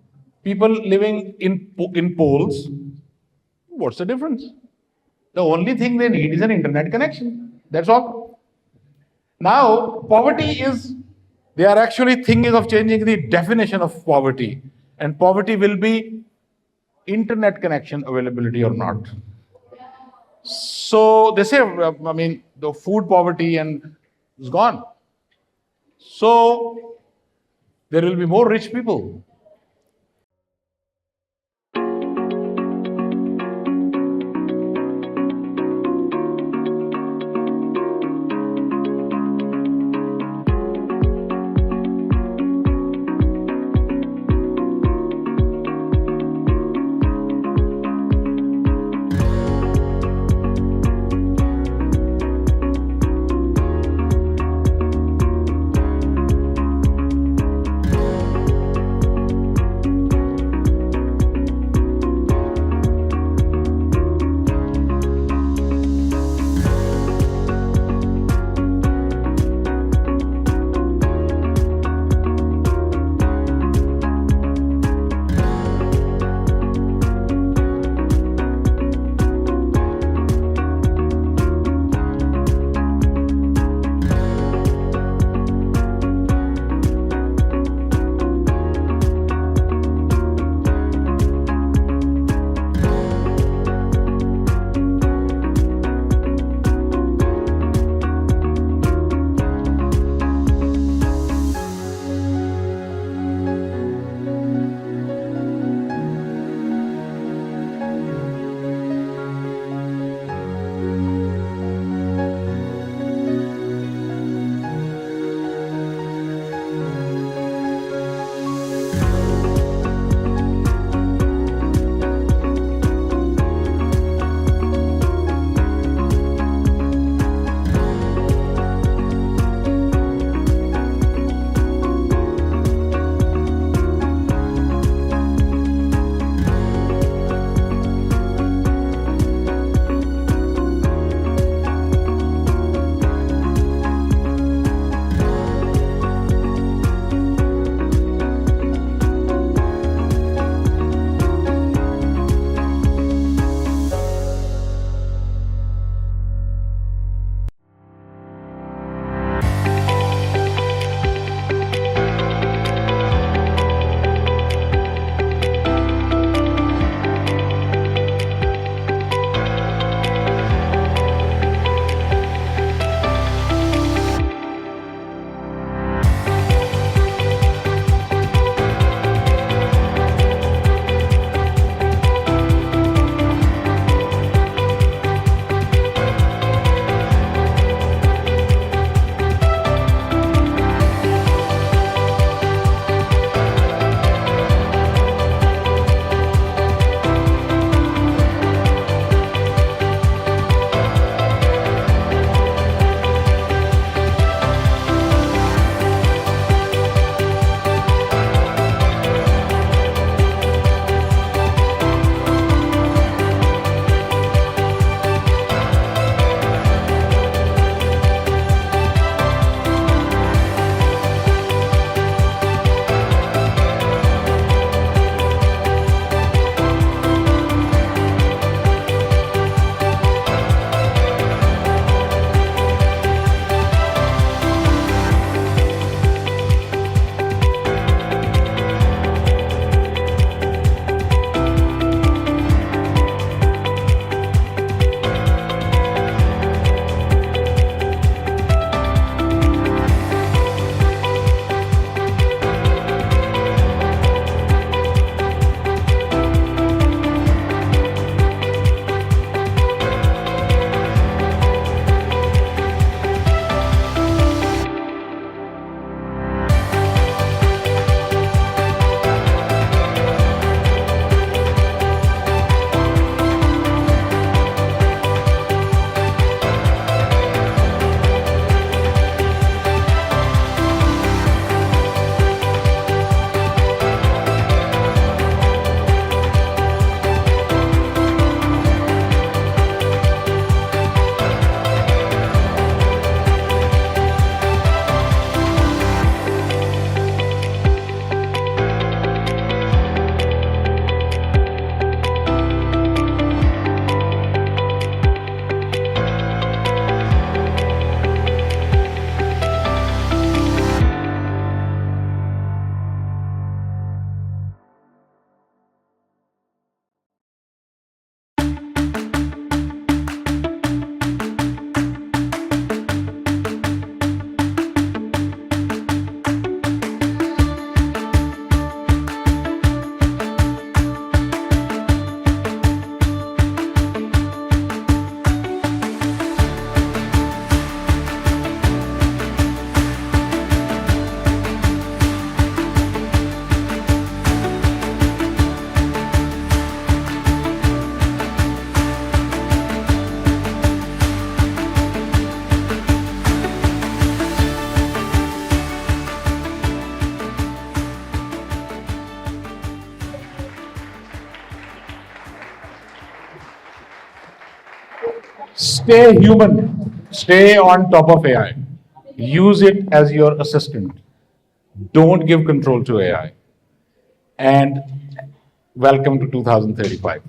people living in poles. What's the difference? The only thing they need is an internet connection. That's all. Now, poverty is, they are actually thinking of changing the definition of poverty. And poverty will be internet connection availability or not. So they say, I mean, the food poverty and is gone. So there will be more rich people. stay human. Stay on top of AI. Use it as your assistant. Don't give control to AI. And welcome to 2035.